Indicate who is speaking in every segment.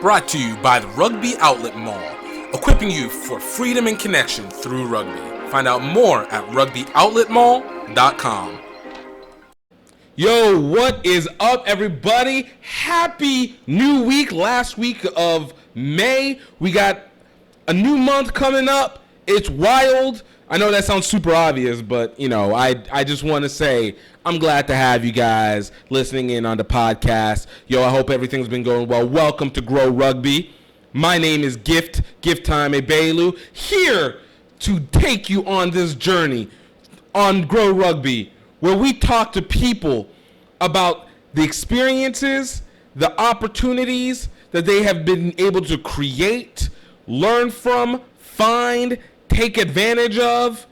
Speaker 1: Brought to you by the Rugby Outlet Mall, equipping you for freedom and connection through rugby. Find out more at rugbyoutletmall.com.
Speaker 2: Yo, what is up, everybody? Happy new week. Last week of May. We got a new month coming up. It's wild. I know that sounds super obvious, but, I just want to say I'm glad to have you guys listening in on the podcast. Yo, I hope everything's been going well. Welcome to Greaux Rugby. My name is GiftTime Ebelu, here to take you on this journey on Greaux Rugby, where we talk to people about the experiences, the opportunities that they have been able to create, learn from, find, take advantage of,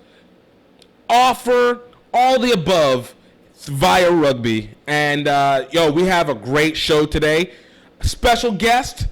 Speaker 2: offer, all the above via rugby. And, we have a great show today. Special guest.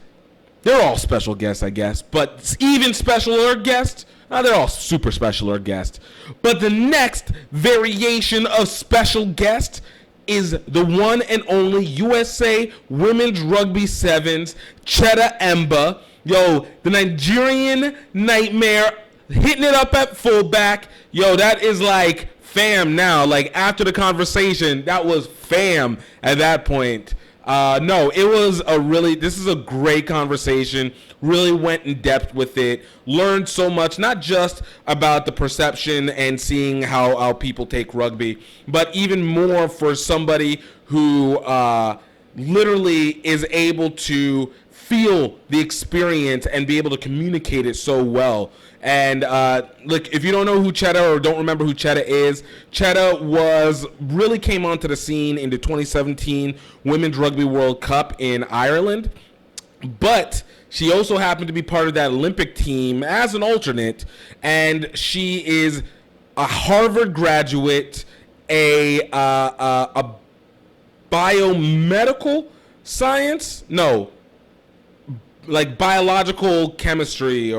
Speaker 2: They're all special guests, I guess. But even specialer guests. They're all super specialer guests. But the next variation of special guest is the one and only USA Women's Rugby Sevens, Cheta Emba. Yo, the Nigerian Nightmare, hitting it up at fullback. Yo, that is like fam now. Like after the conversation, that was fam at that point. This is a great conversation. Really went in depth with it. Learned so much, not just about the perception and seeing how people take rugby, but even more for somebody who literally is able to feel the experience and be able to communicate it so well. And look, if you don't know who Cheta or don't remember who Cheta is, Cheta really came onto the scene in the 2017 Women's Rugby World Cup in Ireland, but she also happened to be part of that Olympic team as an alternate, and she is a Harvard graduate, a biomedical science, biological chemistry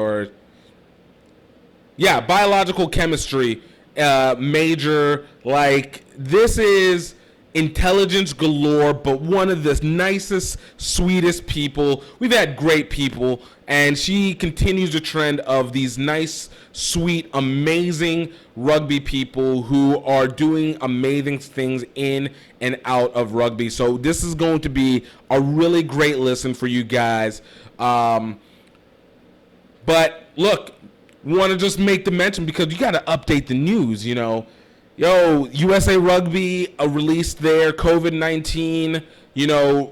Speaker 2: biological chemistry major. Like, this is intelligence galore, but one of the nicest, sweetest people. We've had great people, and she continues the trend of these nice, sweet, amazing rugby people who are doing amazing things in and out of rugby. So this is going to be a really great listen for you guys. But look, want to just make the mention because you got to update the news, USA Rugby released their COVID-19,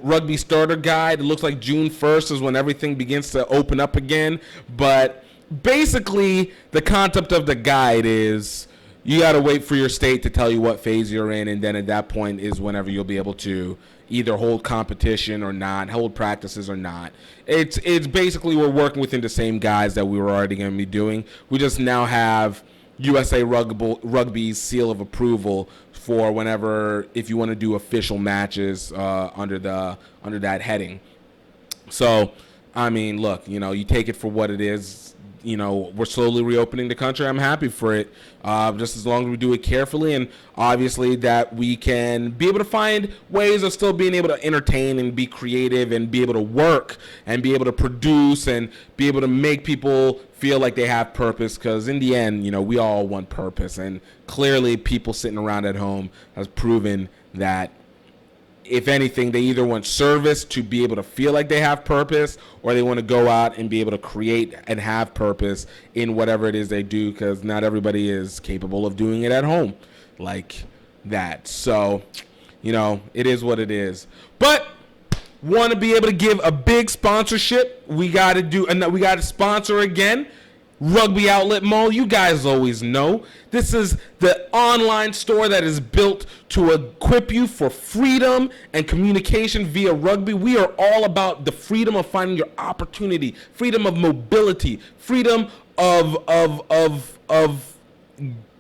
Speaker 2: rugby starter guide. It looks like June 1st is when everything begins to open up again. But basically, the concept of the guide is you got to wait for your state to tell you what phase you're in, and then at that point is whenever you'll be able to either hold competition or not, hold practices or not. It's basically we're working within the same guys that we were already going to be doing. We just now have USA Rugby's seal of approval for whenever, if you want to do official matches under that heading. So, I mean, look, you take it for what it is. We're slowly reopening the country. I'm happy for it, just as long as we do it carefully, and obviously that we can be able to find ways of still being able to entertain and be creative and be able to work and be able to produce and be able to make people feel like they have purpose, because in the end, we all want purpose, and clearly people sitting around at home has proven that if anything, they either want service to be able to feel like they have purpose, or they want to go out and be able to create and have purpose in whatever it is they do, because not everybody is capable of doing it at home like that. So, it is what it is. But want to be able to give a big sponsorship. We got to sponsor again. Rugby Outlet Mall, you guys always know. This is the online store that is built to equip you for freedom and communication via rugby. We are all about the freedom of finding your opportunity, freedom of mobility, freedom of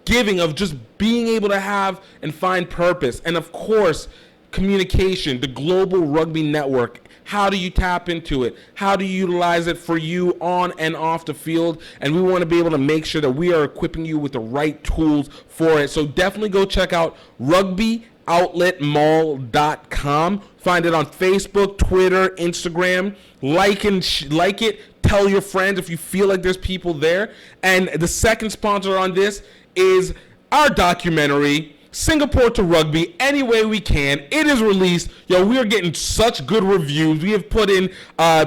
Speaker 2: giving, of just being able to have and find purpose. And of course, communication, the global rugby network. How do you tap into it? How do you utilize it for you on and off the field? And we want to be able to make sure that we are equipping you with the right tools for it. So definitely go check out rugbyoutletmall.com Find it on Facebook, Twitter, Instagram. Like it. Tell your friends if you feel like there's people there. And the second sponsor on this is our documentary, Singapore to Rugby, Any Way We Can. It is released. Yo, we are getting such good reviews. We have put in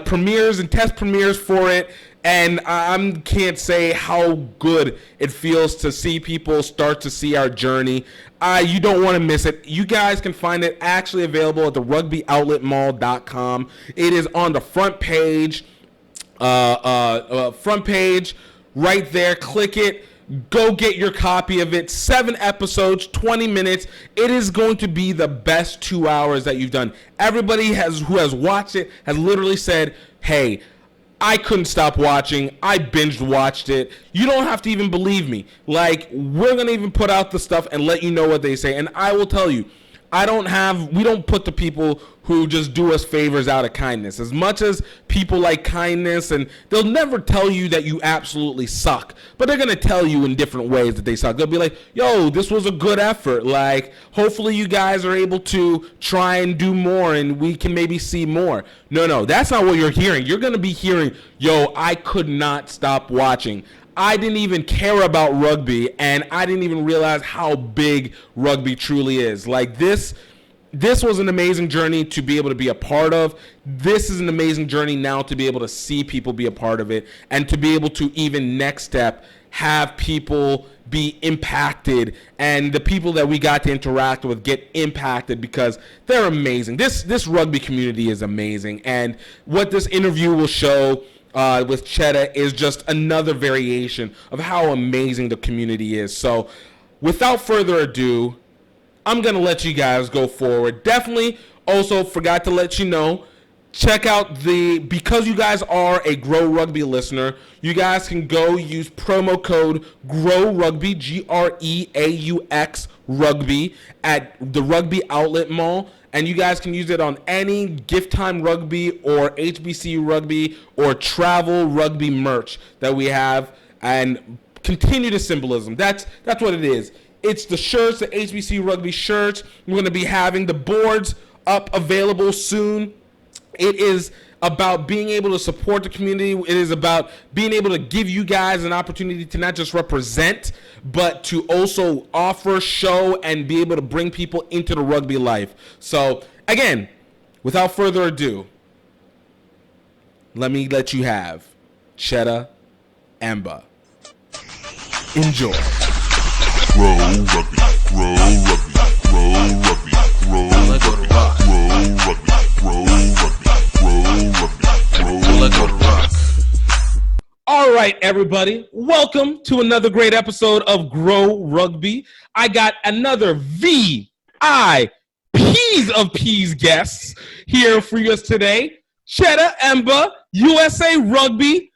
Speaker 2: premieres and test premieres for it. And I can't say how good it feels to see people start to see our journey. You don't want to miss it. You guys can find it actually available at the rugbyoutletmall.com. It is on the front page. Front page right there. Click it. Go get your copy of it. 7 episodes, 20 minutes. It is going to be the best 2 hours that you've done. Everybody who has watched it has literally said, hey, I couldn't stop watching. I binged watched it. You don't have to even believe me. Like, we're going to even put out the stuff and let you know what they say. And I will tell you, we don't put the people who just do us favors out of kindness. As much as people like kindness, and they'll never tell you that you absolutely suck, but they're going to tell you in different ways that they suck. They'll be like, yo, this was a good effort. Like, hopefully you guys are able to try and do more and we can maybe see more. No, that's not what you're hearing. You're going to be hearing, yo, I could not stop watching. I didn't even care about rugby, and I didn't even realize how big rugby truly is. Like, this was an amazing journey to be able to be a part of. This is an amazing journey now to be able to see people be a part of it, and to be able to even next step have people be impacted, and the people that we got to interact with get impacted because they're amazing. This rugby community is amazing, and what this interview will show with Cheta is just another variation of how amazing the community is. So without further ado, I'm going to let you guys go forward. Definitely also forgot to let you know, check out because you guys are a Greaux Rugby listener, you guys can go use promo code Greaux Rugby, GREAUX Rugby at the Rugby Outlet Mall. And you guys can use it on any GiftTime Rugby or HBC Rugby or travel rugby merch that we have. And continue the symbolism. That's what it is. It's the shirts, the HBC Rugby shirts. We're going to be having the boards up available soon. It is about being able to support the community. It is about being able to give you guys an opportunity to not just represent, but to also offer, show, and be able to bring people into the rugby life. So, again, without further ado, let me let you have Cheta Emba. Enjoy.
Speaker 3: Grow Rugby, Grow Rugby, Grow Rugby, Grow Rugby, Grow Rugby, Grow Rugby, Grow Rugby, Grow Rugby.
Speaker 2: All right, everybody. Welcome to another great episode of Grow Rugby. I got another VIPs of P's guests here for us today. Cheta Emba, USA Rugby,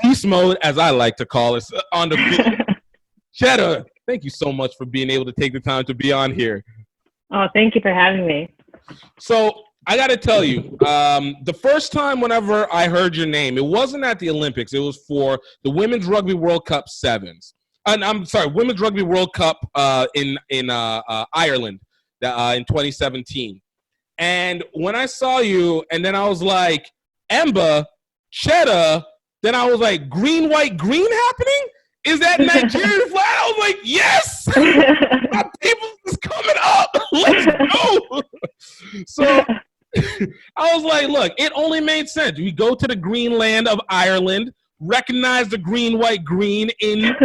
Speaker 2: beast mode, as I like to call it, on the field. Cheta, thank you so much for being able to take the time to be on here.
Speaker 4: Oh, thank you for having me.
Speaker 2: So I got to tell you, the first time whenever I heard your name, it wasn't at the Olympics. It was for the Women's Rugby World Cup sevens. I'm sorry, Women's Rugby World Cup in Ireland in 2017. And when I saw you, and then I was like, Emba, Cheta, then I was like, green, white, green happening? Is that Nigerian flag? I was like, yes! My people is coming up. Let's go. So I was like, look, it only made sense. We go to the green land of Ireland, recognize the green, white, green in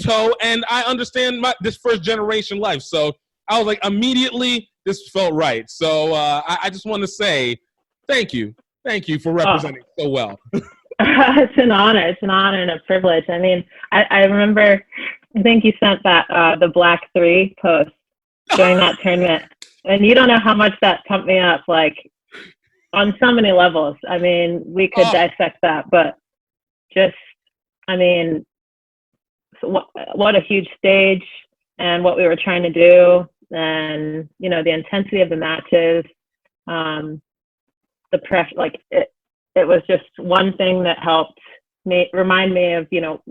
Speaker 2: tow, and I understand this first generation life. So I was like, immediately, this felt right. So I just want to say thank you. Thank you for representing so well.
Speaker 4: It's an honor. It's an honor and a privilege. I mean, I remember, I think you sent that the Black 3 post during that tournament. And you don't know how much that pumped me up, like, on so many levels. I mean, we could dissect that, but just, I mean, what a huge stage and what we were trying to do. And, you know, the intensity of the matches, the pressure, like, it was just one thing that helped remind me of, you know,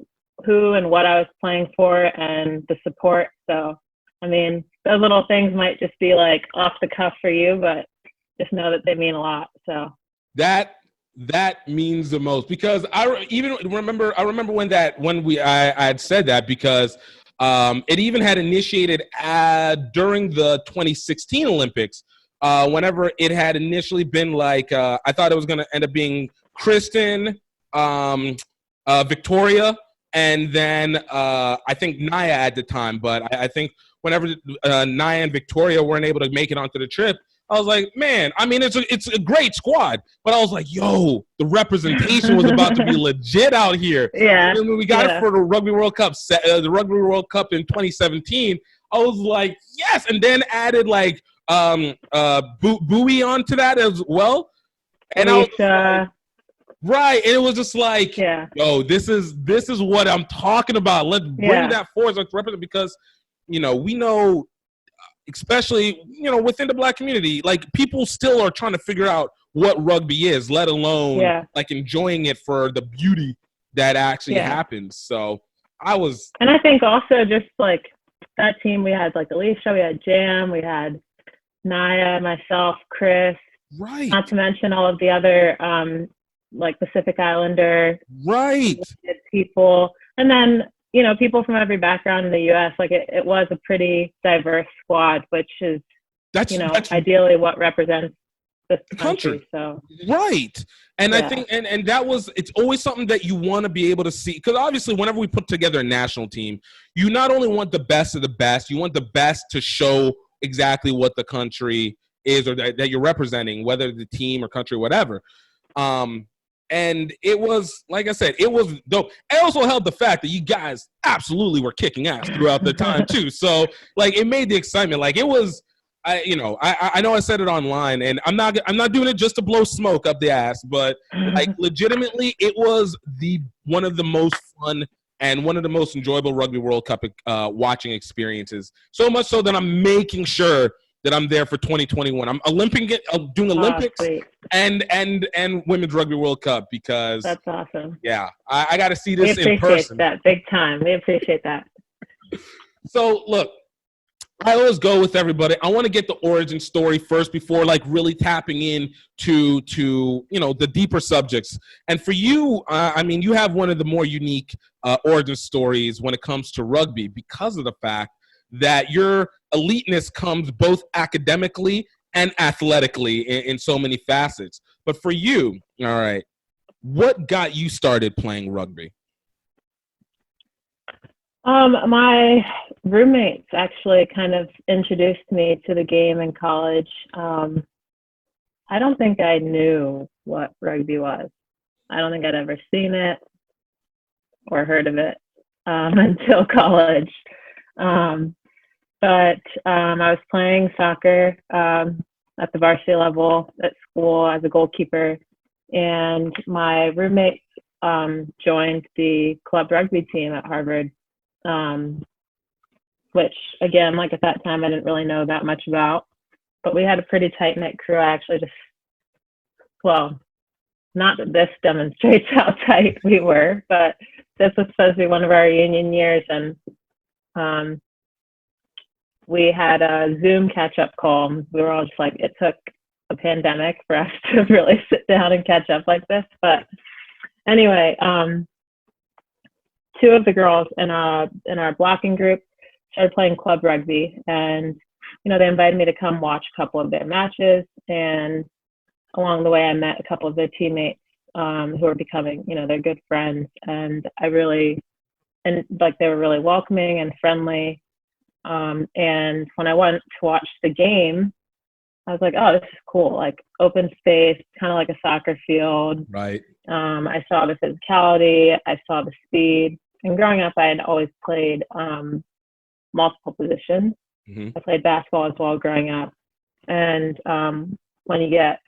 Speaker 4: who and what I was playing for and the support. So, I mean, those little things might just be like off the cuff for you, but just know that they mean a lot. So
Speaker 2: That means the most, because I remember when I had said that, because it even had initiated during the 2016 Olympics, whenever it had initially been like, I thought it was going to end up being Kristen, Victoria, and then I think Naya at the time. But I think whenever Naya and Victoria weren't able to make it onto the trip, I was like, man, I mean, it's a great squad, but I was like, yo, the representation was about to be legit out here.
Speaker 4: yeah,
Speaker 2: And then when we got it for the Rugby World Cup, in 2017, I was like, yes, and then added like Bowie onto that as well, and I was like, right, and it was just like, yo, this is what I'm talking about. Let's bring that forward, let's represent, because we know, especially within the Black community, like, people still are trying to figure out what rugby is, let alone like enjoying it for the beauty that actually happens. So and
Speaker 4: I think also just like that team, we had like Alicia, we had Jam, we had Naya, myself, Chris,
Speaker 2: right,
Speaker 4: not to mention all of the other like Pacific Islander people, and then people from every background in the U.S. Like it was a pretty diverse squad, which is that's ideally what represents this country. So
Speaker 2: right, and I think and that was, it's always something that you want to be able to see, because obviously whenever we put together a national team, you not only want the best of the best, you want the best to show exactly what the country is, or that you're representing, whether the team or country, whatever. And it was, like I said, it was dope. It also held the fact that you guys absolutely were kicking ass throughout the time too. So like, it made the excitement. Like, it was, I know I said it online, and I'm not doing it just to blow smoke up the ass, but like, legitimately, it was one of the most fun and one of the most enjoyable Rugby World Cup watching experiences. So much so that I'm making sure that I'm there for 2021. I'm doing Olympics and Women's Rugby World Cup, because
Speaker 4: that's awesome.
Speaker 2: Yeah, I got to see this in person.
Speaker 4: We appreciate that big time. We appreciate that.
Speaker 2: So look, I always go with everybody. I want to get the origin story first before like really tapping in to the deeper subjects. And for you, I mean, you have one of the more unique origin stories when it comes to rugby, because of the fact that your eliteness comes both academically and athletically in so many facets. But for you, all right, what got you started playing rugby?
Speaker 4: My roommates actually kind of introduced me to the game in college. I don't think I knew what rugby was. I don't think I'd ever seen it or heard of it until college. But I was playing soccer at the varsity level at school as a goalkeeper, and my roommate joined the club rugby team at Harvard, which, again, like at that time, I didn't really know that much about. But we had a pretty tight-knit crew. I actually not that this demonstrates how tight we were, but this was supposed to be one of our union years, and we had a Zoom catch-up call. We were all just like, it took a pandemic for us to really sit down and catch up like this. But anyway, two of the girls in our blocking group started playing club rugby, and they invited me to come watch a couple of their matches. And along the way, I met a couple of their teammates who were becoming, their good friends. And they were really welcoming and friendly. And when I went to watch the game, I was like, oh, this is cool. Like, open space, kind of like a soccer field.
Speaker 2: Right.
Speaker 4: I saw the physicality. I saw the speed. And growing up, I had always played multiple positions. Mm-hmm. I played basketball as well growing up. And when you get,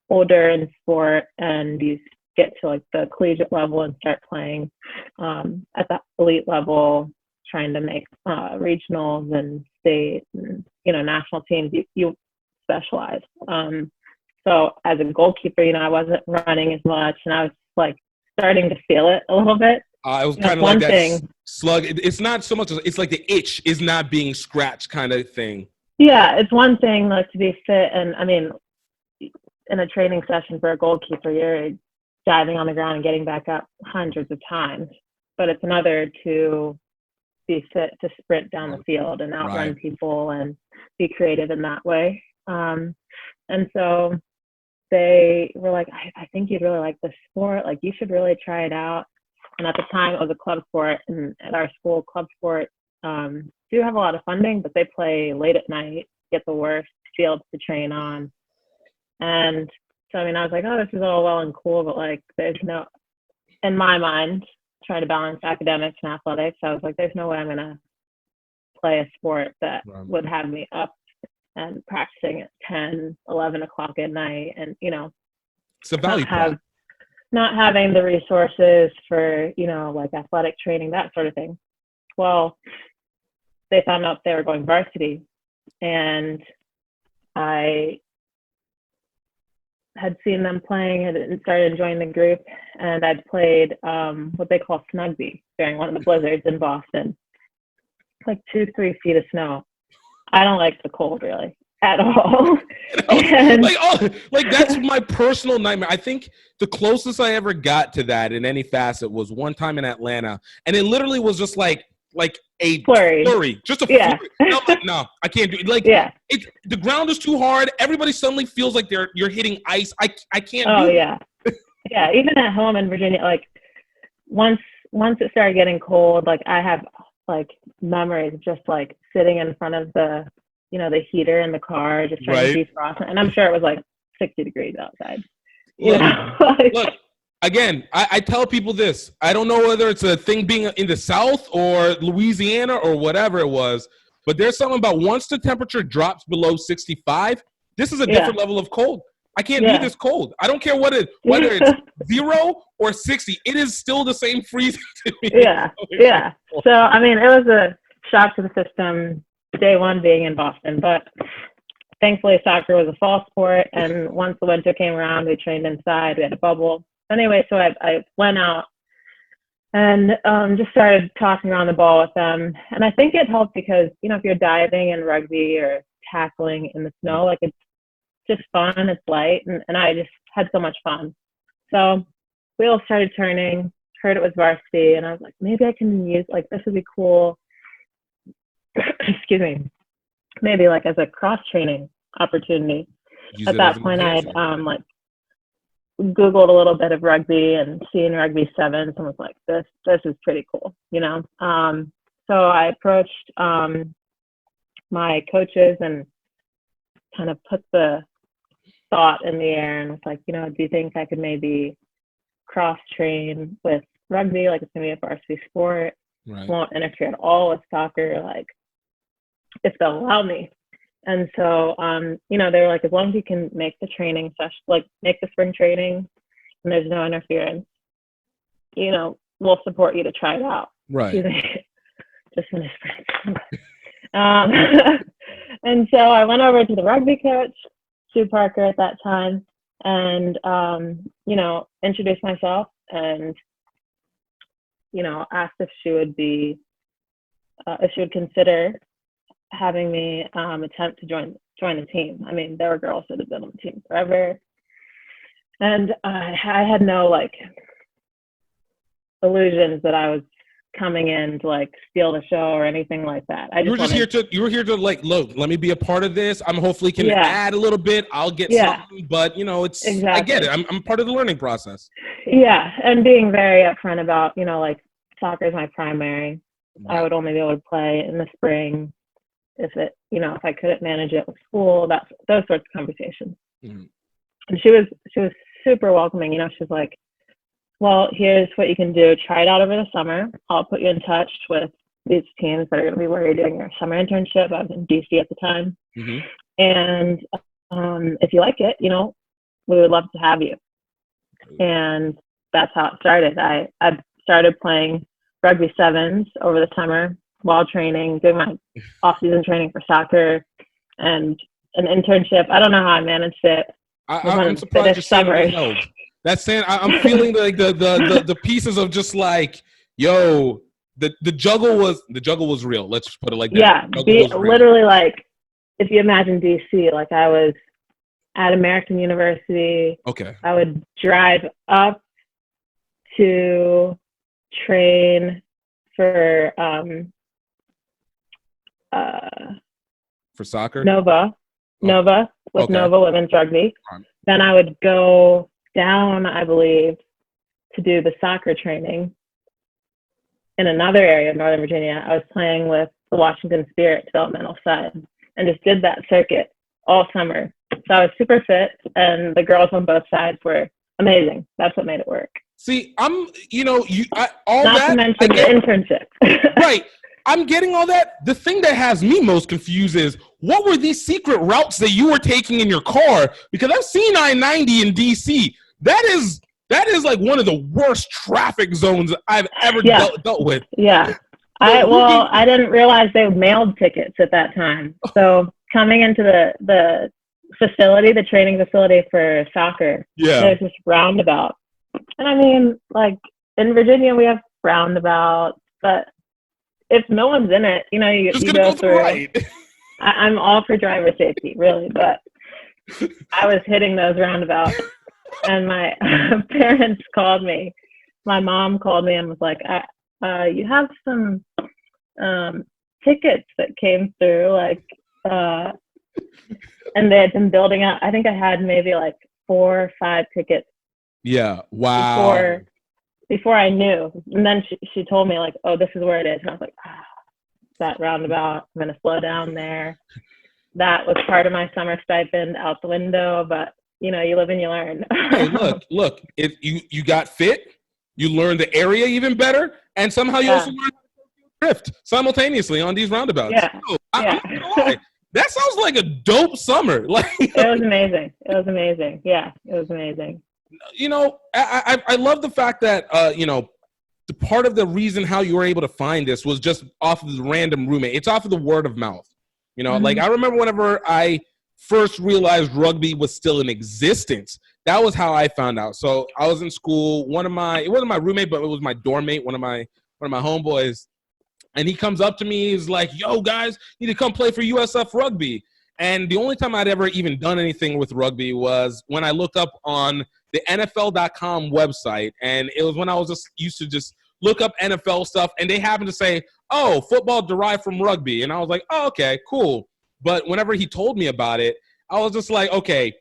Speaker 4: older in sport and you get to like the collegiate level and start playing at the elite level, trying to make regionals and state and national teams, you specialize. So as a goalkeeper, I wasn't running as much, and I was like starting to feel it a little bit.
Speaker 2: It was kind of like that slug. It's not so much. It's like the itch is not being scratched, kind of thing.
Speaker 4: Yeah, it's one thing like to be fit, and I mean, in a training session for a goalkeeper, you're diving on the ground and getting back up hundreds of times. But it's another to be fit to sprint down the field and outrun
Speaker 2: Right.
Speaker 4: people and be creative in that way. And so they were like, I think you'd really like this sport. Like, you should really try it out. And at the time, it was a club sport. And at our school, club sport do have a lot of funding, but they play late at night, get the worst fields to train on. And so, I mean, I was like, oh, this is all well and cool, but like, there's no, in my mind, trying to balance academics and athletics, I was like, there's no way I'm going to play a sport that would have me up and practicing at 10, 11 o'clock at night. And, you know,
Speaker 2: It's a value prop.
Speaker 4: not having the resources for, you know, like athletic training, that sort of thing. Well, they found out they were going varsity, and I had seen them playing and started enjoying the group, and I'd played what they call snugby during one of the blizzards in Boston, like 2-3 feet of snow. I don't like the cold really at all. And,
Speaker 2: like that's my personal nightmare. I think the closest I ever got to that in any facet was one time in Atlanta, and it literally was just like a flurry, just a flurry. And I'm like, no, I can't do it. Like, the ground is too hard. Everybody suddenly feels like you're hitting ice. I can't.
Speaker 4: Oh yeah, yeah. Even at home in Virginia, like once it started getting cold, like I have like memories of just like sitting in front of the, you know, the heater in the car, just trying to defrost, and I'm sure it was like 60 degrees outside.
Speaker 2: Look. Again, I tell people this. I don't know whether it's a thing being in the South or Louisiana or whatever it was, but there's something about once the temperature drops below 65, this is a different level of cold. I can't do this cold. I don't care whether it's 0 or 60. It is still the same freezing to me.
Speaker 4: Yeah. So, I mean, it was a shock to the system day one being in Boston, but thankfully soccer was a fall sport, and once the winter came around, we trained inside. We had a bubble. Anyway, so I went out and just started tossing around the ball with them. And I think it helped because, you know, if you're diving in rugby or tackling in the snow, like it's just fun, it's light, and I just had so much fun. So wheels started turning, heard it was varsity, and I was like, maybe I can use, like, this would be cool. Excuse me. Maybe like as a cross-training opportunity. At that point, I had like Googled a little bit of rugby and seen rugby sevens and was like, this is pretty cool, you know? So I approached my coaches and kind of put the thought in the air and was like, you know, do you think I could maybe cross train with rugby? Like, it's gonna be a varsity sport. Won't interfere at all with soccer, like if they'll allow me. And so, you know, they were like, as long as you can make the training session, like make the spring training and there's no interference, you know, we'll support you to try it out.
Speaker 2: Right.
Speaker 4: Just finished. And so I went over to the rugby coach, Sue Parker at that time, and, you know, introduced myself and, you know, asked if she would consider having me attempt to join the team. I mean, there were girls that had been on the team forever, and I had no like illusions that I was coming in to like steal the show or anything like that. You were here to like, look, let me be a part of this. I'm hopefully can add a little bit. I'll get something, but you know, it's I get it. I'm part of the learning process. Yeah, and being very upfront about, you know, like soccer is my primary. I would only be able to play in the spring if I couldn't manage it with school, those sorts of conversations. And she was super welcoming. You know, she's like, well, here's what you can do. Try it out over the summer. I'll put you in touch with these teams that are going to be where you're doing your summer internship. I was in DC at the time. And if you like it, you know, we would love to have you. And that's how it started. I started playing rugby sevens over the summer while training, doing my off-season training for soccer and an internship. I don't know how I managed it.
Speaker 2: I'm surprised you're saying that's saying I'm feeling like the pieces of just like, yo, the juggle was real. Let's just put it like that.
Speaker 4: Yeah, literally like if you imagine DC, like I was at American University.
Speaker 2: Okay.
Speaker 4: I would drive up to train for
Speaker 2: soccer?
Speaker 4: Nova with
Speaker 2: Okay.
Speaker 4: Nova Women's Rugby. Then I would go down, I believe, to do the soccer training in another area of Northern Virginia. I was playing with the Washington Spirit developmental side and just did that circuit all summer. So I was super fit, and the girls on both sides were amazing. That's what made it work.
Speaker 2: See, all
Speaker 4: Not
Speaker 2: that.
Speaker 4: to mention the internship.
Speaker 2: Right. I'm getting all that. The thing that has me most confused is what were these secret routes that you were taking in your car? Because I've seen I-90 in DC. That is like one of the worst traffic zones I've ever dealt with.
Speaker 4: Yeah. I didn't realize they mailed tickets at that time. So coming into the facility, the training facility for soccer, there's this roundabout. And I mean, like in Virginia, we have roundabouts, but if no one's in it, you go through. Right. I'm all for driver safety, really, but I was hitting those roundabouts, and my parents called me. My mom called me and was like, "You have some tickets that came through, like," and they had been building up. I think I had maybe like 4 or 5 tickets.
Speaker 2: Yeah. Wow.
Speaker 4: Before I knew. And then she told me, like, "Oh, this is where it is." And I was like, that roundabout, I'm going to slow down there. That was part of my summer stipend out the window, but, you live and you learn.
Speaker 2: Hey, look, if you got fit, you learned the area even better, and somehow you also learned how to drift simultaneously on these roundabouts.
Speaker 4: Yeah.
Speaker 2: So, I'm not gonna lie. That sounds like a dope summer. Like
Speaker 4: It was amazing. Yeah, it was amazing.
Speaker 2: I love the fact that the part of the reason how you were able to find this was just off of the random roommate. It's off of the word of mouth. Like I remember whenever I first realized rugby was still in existence, that was how I found out. So I was in school. It wasn't my roommate, but it was my dorm mate, one of my homeboys. And he comes up to me. He's like, "Yo, guys, you need to come play for USF Rugby." And the only time I'd ever even done anything with rugby was when I looked up on the NFL.com website. And it was when I was just used to just look up NFL stuff. And they happened to say, "Oh, football derived from rugby." And I was like, "Oh, okay, cool." But whenever he told me about it, I was just like, okay,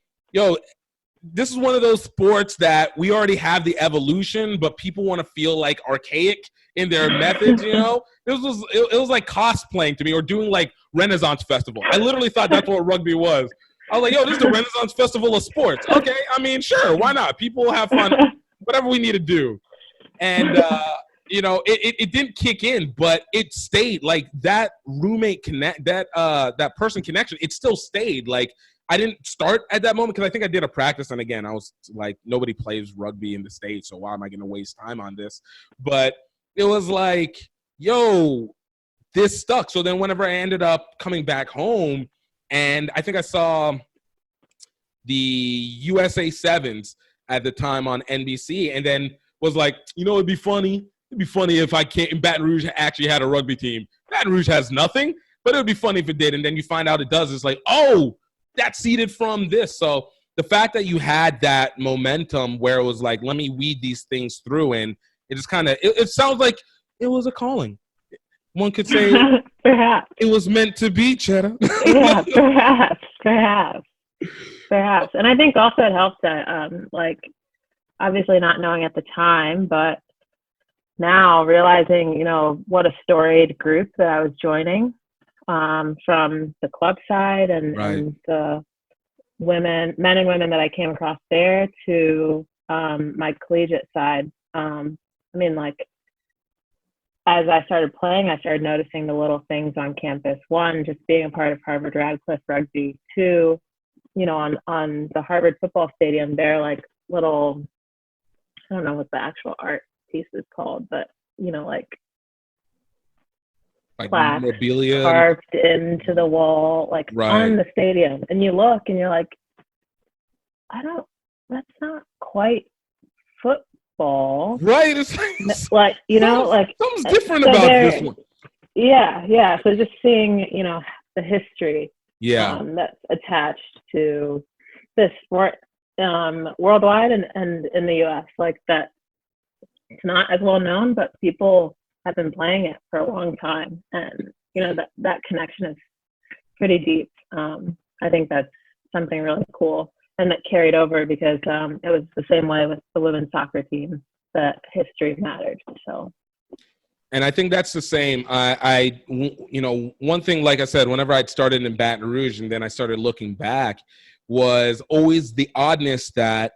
Speaker 2: this is one of those sports that we already have the evolution, but people want to feel like archaic in their methods, It was like cosplaying to me, or doing like Renaissance Festival. I literally thought that's what rugby was. I was like, this is the Renaissance Festival of sports. Okay, I mean, sure, why not? People will have fun, whatever we need to do. And, it didn't kick in, but it stayed. Like that roommate that person connection, it still stayed. Like I didn't start at that moment because I think I did a practice. And again, I was like, nobody plays rugby in the States, so why am I going to waste time on this? But it was like, this stuck. So then whenever I ended up coming back home, and I think I saw the USA Sevens at the time on NBC, and then was like, it'd be funny. It'd be funny if Baton Rouge actually had a rugby team. Baton Rouge has nothing, but it would be funny if it did. And then you find out it does. It's like, oh, that's seeded from this. So the fact that you had that momentum where it was like, let me weed these things through, and it just kind of, it sounds like it was a calling. One could say
Speaker 4: perhaps
Speaker 2: it was meant to be, Cheta.
Speaker 4: Yeah, perhaps. And I think also it helped that, obviously not knowing at the time, but now realizing, what a storied group that I was joining, from the club side and the men and women that I came across there to my collegiate side. As I started playing, I started noticing the little things on campus. One, just being a part of Harvard Radcliffe Rugby. Two, on the Harvard football stadium, they're like little, I don't know what the actual art piece is called, but like plaques
Speaker 2: mobilia
Speaker 4: carved into the wall, on the stadium. And you look and you're like, that's not quite football.
Speaker 2: Right. It's
Speaker 4: like,
Speaker 2: something's different about this one.
Speaker 4: Yeah. So just seeing, the history
Speaker 2: Yeah.
Speaker 4: that's attached to this sport worldwide and in the U.S. Like that, it's not as well known, but people have been playing it for a long time, and that connection is pretty deep. I think that's something really cool, and that carried over because it was the same way with the women's soccer team, that history mattered. So.
Speaker 2: And I think that's the same. One thing, like I said, whenever I started in Baton Rouge and then I started looking back, was always the oddness that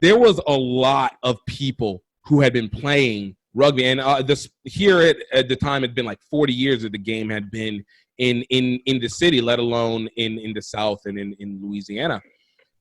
Speaker 2: there was a lot of people who had been playing rugby. And this here at the time had been like 40 years that the game had been in the city, let alone in the South and in Louisiana.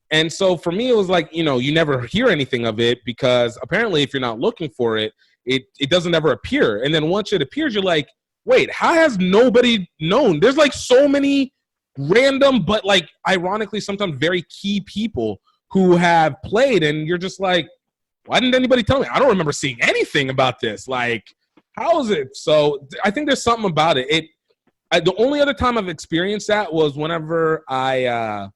Speaker 2: And so for me, it was like, you never hear anything of it because apparently if you're not looking for it, it doesn't ever appear. And then once it appears, you're like, wait, how has nobody known? There's like so many random, but like ironically, sometimes very key people who have played. And you're just like, why didn't anybody tell me? I don't remember seeing anything about this. Like, how is it? So I think there's something about it. The only other time I've experienced that was whenever I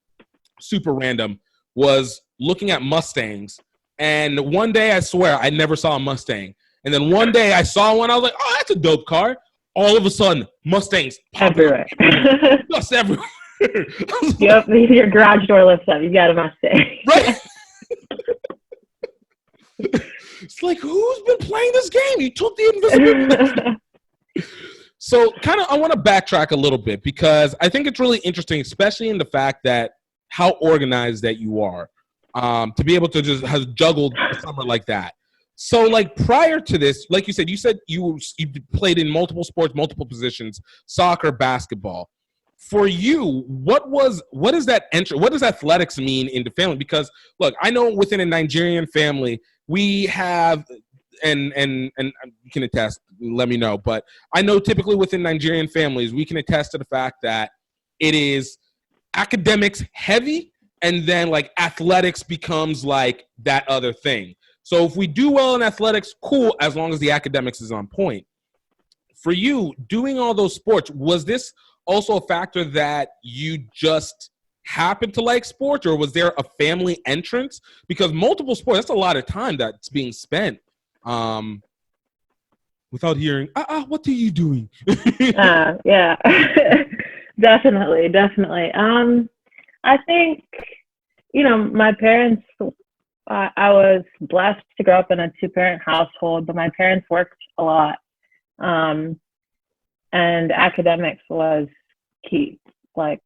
Speaker 2: super random was looking at Mustangs. And one day, I swear, I never saw a Mustang. And then one day I saw one. I was like, oh, that's a dope car. All of a sudden, Mustangs
Speaker 4: Everywhere.
Speaker 2: Just everywhere.
Speaker 4: Yep, your garage door lifts up. You got a Mustang.
Speaker 2: Right? It's like, who's been playing this game? You took the invisible. So kind of I want to backtrack a little bit because I think it's really interesting, especially in the fact that how organized that you are to be able to just have juggled the summer like that. So, like, prior to this, like you said you played in multiple sports, multiple positions, soccer, basketball. For you, what is that entry? What does athletics mean in the family? Because, look, I know within a Nigerian family, we have, and you can attest, let me know, but I know typically within Nigerian families, we can attest to the fact that it is academics heavy, and then, like, athletics becomes, like, that other thing. So if we do well in athletics, cool, as long as the academics is on point. For you, doing all those sports, was this also a factor that you just happened to like sports, or was there a family entrance? Because multiple sports, that's a lot of time that's being spent without hearing, what are you doing?
Speaker 4: Yeah, definitely. I think, my parents, I was blessed to grow up in a two-parent household, but my parents worked a lot. And academics was key, like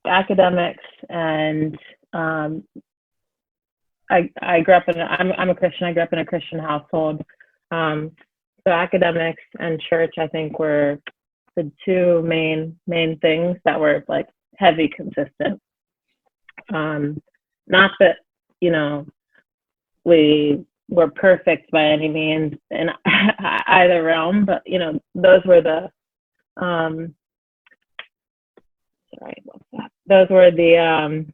Speaker 4: academics. And I grew up I'm a Christian. I grew up in a Christian household. So academics and church, I think, were the two main things that were like heavy, consistent. Not that, we were perfect by any means in either realm, but, those were the, those were the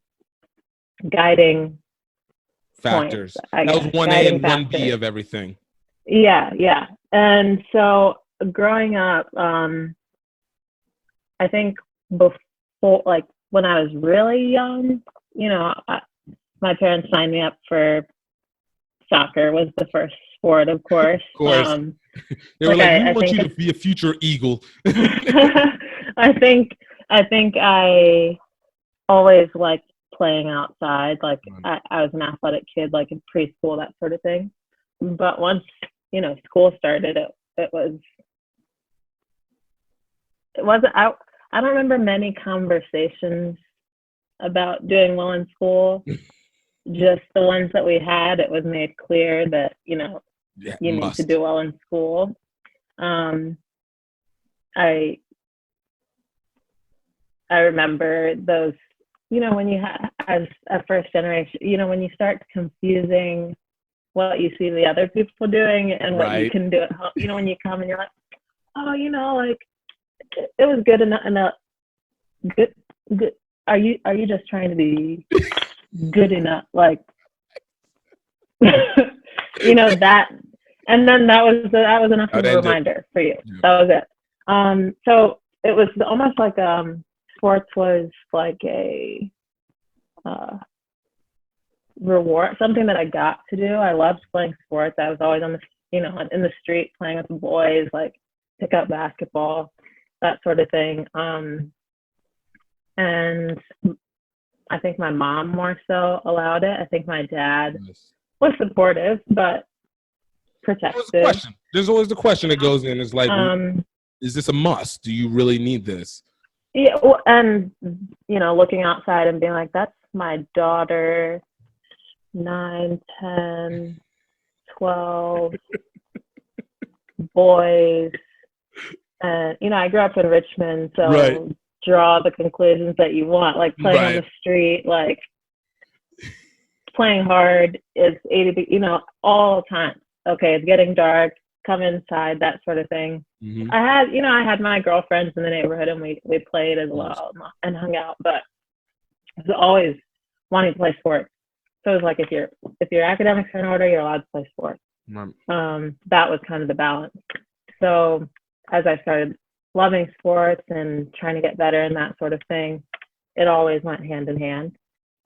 Speaker 4: guiding
Speaker 2: factors.
Speaker 4: Points,
Speaker 2: that was 1A and 1B of everything.
Speaker 4: Yeah. And so growing up, I think before, like when I was really young, my parents signed me up for soccer. Was the first sport, of course.
Speaker 2: They were like, we want you to be a future Eagle.
Speaker 4: I think I always liked playing outside. Like I was an athletic kid, like in preschool, that sort of thing. But once, school started, it wasn't, I don't remember many conversations about doing well in school. Just the ones that we had, it was made clear that, you need to do well in school. I remember those, when you have, as a first generation, when you start confusing what you see the other people doing and what you can do at home, when you come and you're like, oh, like it was good enough, good. Are you just trying to be good enough? Like, that, and then that was enough of a reminder for you. That was it. So it was almost like sports was like a reward, something that I got to do. I loved playing sports. I was always on the, in the street playing with the boys, like pick up basketball, that sort of thing. And I think my mom more so allowed it. I think my dad was supportive, but protective.
Speaker 2: There's always the question that goes in. Is like, is this a must? Do you really need this?
Speaker 4: Yeah, well, and looking outside and being like, that's my daughter, 9, 10, 12 boys. And I grew up in Richmond, so
Speaker 2: right.
Speaker 4: Draw the conclusions that you want, like playing on the street, like playing hard is 80, all the time. Okay, it's getting dark, come inside, that sort of thing.
Speaker 2: Mm-hmm.
Speaker 4: I had my girlfriends in the neighborhood, and we played as well and hung out, but I was always wanting to play sports. So it was like, if your academics are in order, you're allowed to play sports. That was kind of the balance. So as I started loving sports and trying to get better and that sort of thing, it always went hand in hand.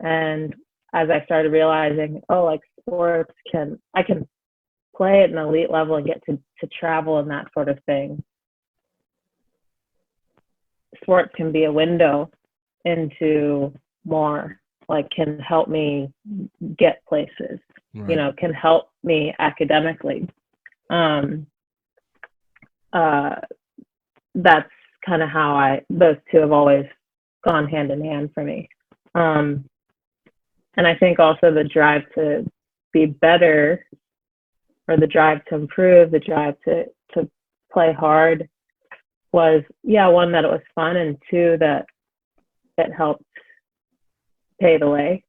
Speaker 4: And as I started realizing, like sports I can play at an elite level and get to travel and that sort of thing. Sports can be a window into more, like can help me get places, can help me academically. That's kind of how those two have always gone hand in hand for me. And I think also the drive to be better, or the drive to improve, the drive to play hard was, one, that it was fun, and two, that it helped pay the way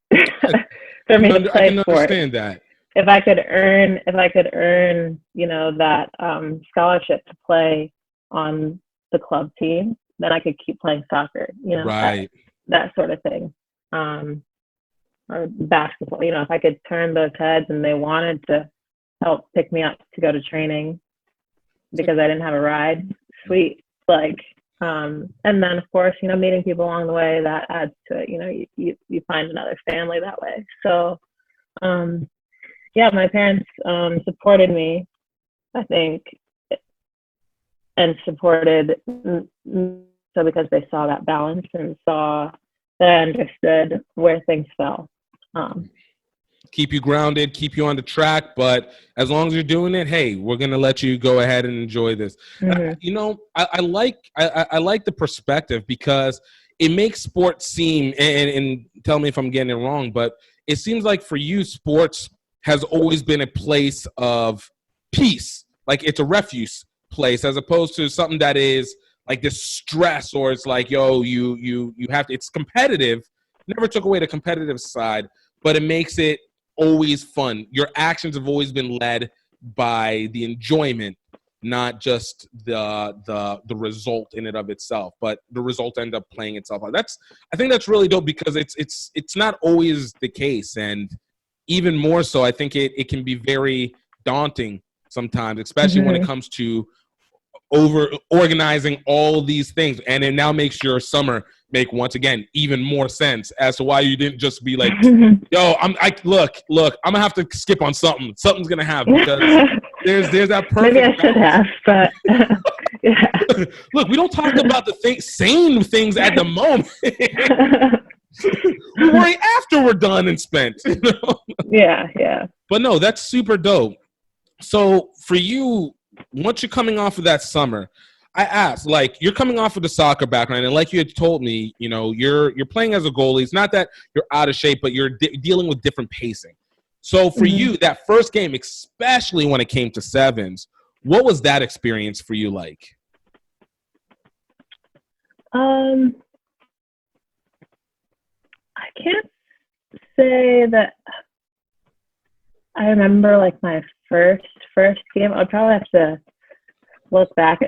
Speaker 4: for me to play sport. I can understand
Speaker 2: that.
Speaker 4: If I could earn, that scholarship to play on the club team, then I could keep playing soccer, that sort of thing. Or basketball, if I could turn those heads and they wanted to help pick me up to go to training because I didn't have a ride, sweet. And then of course, meeting people along the way, that adds to it. You find another family that way. So, my parents supported me, I think, and supported so because they saw that balance and saw that I understood where things fell.
Speaker 2: Keep you grounded, keep you on the track, but as long as you're doing it, hey, we're gonna let you go ahead and enjoy this.
Speaker 4: Mm-hmm.
Speaker 2: I like the perspective, because it makes sports seem, and tell me if I'm getting it wrong, but it seems like for you, sports has always been a place of peace. Like it's a refuge place, as opposed to something that is like this stress, or it's like, you have to, it's competitive. Never took away the competitive side, but it makes it always fun. Your actions have always been led by the enjoyment, not just the result in and of itself, but the result end up playing itself out. I think that's really dope, because it's not always the case, and even more so, I think it can be very daunting sometimes, especially when it comes to over organizing all these things, and it now makes your summer make, once again, even more sense as to why you didn't just be like, yo, look, I'm gonna have to skip on something's gonna happen, because there's that perfect
Speaker 4: maybe I should have, but yeah.
Speaker 2: Look, we don't talk about the same things at the moment. We worry after we're done and spent.
Speaker 4: Yeah.
Speaker 2: But no, that's super dope. So for you, once you're coming off of that summer, I asked, like, you're coming off of the soccer background, and like you had told me, you're playing as a goalie. It's not that you're out of shape, but you're dealing with different pacing. So for you, that first game, especially when it came to sevens, what was that experience for you like?
Speaker 4: I can't say that I remember like my first game. I'd probably have to look back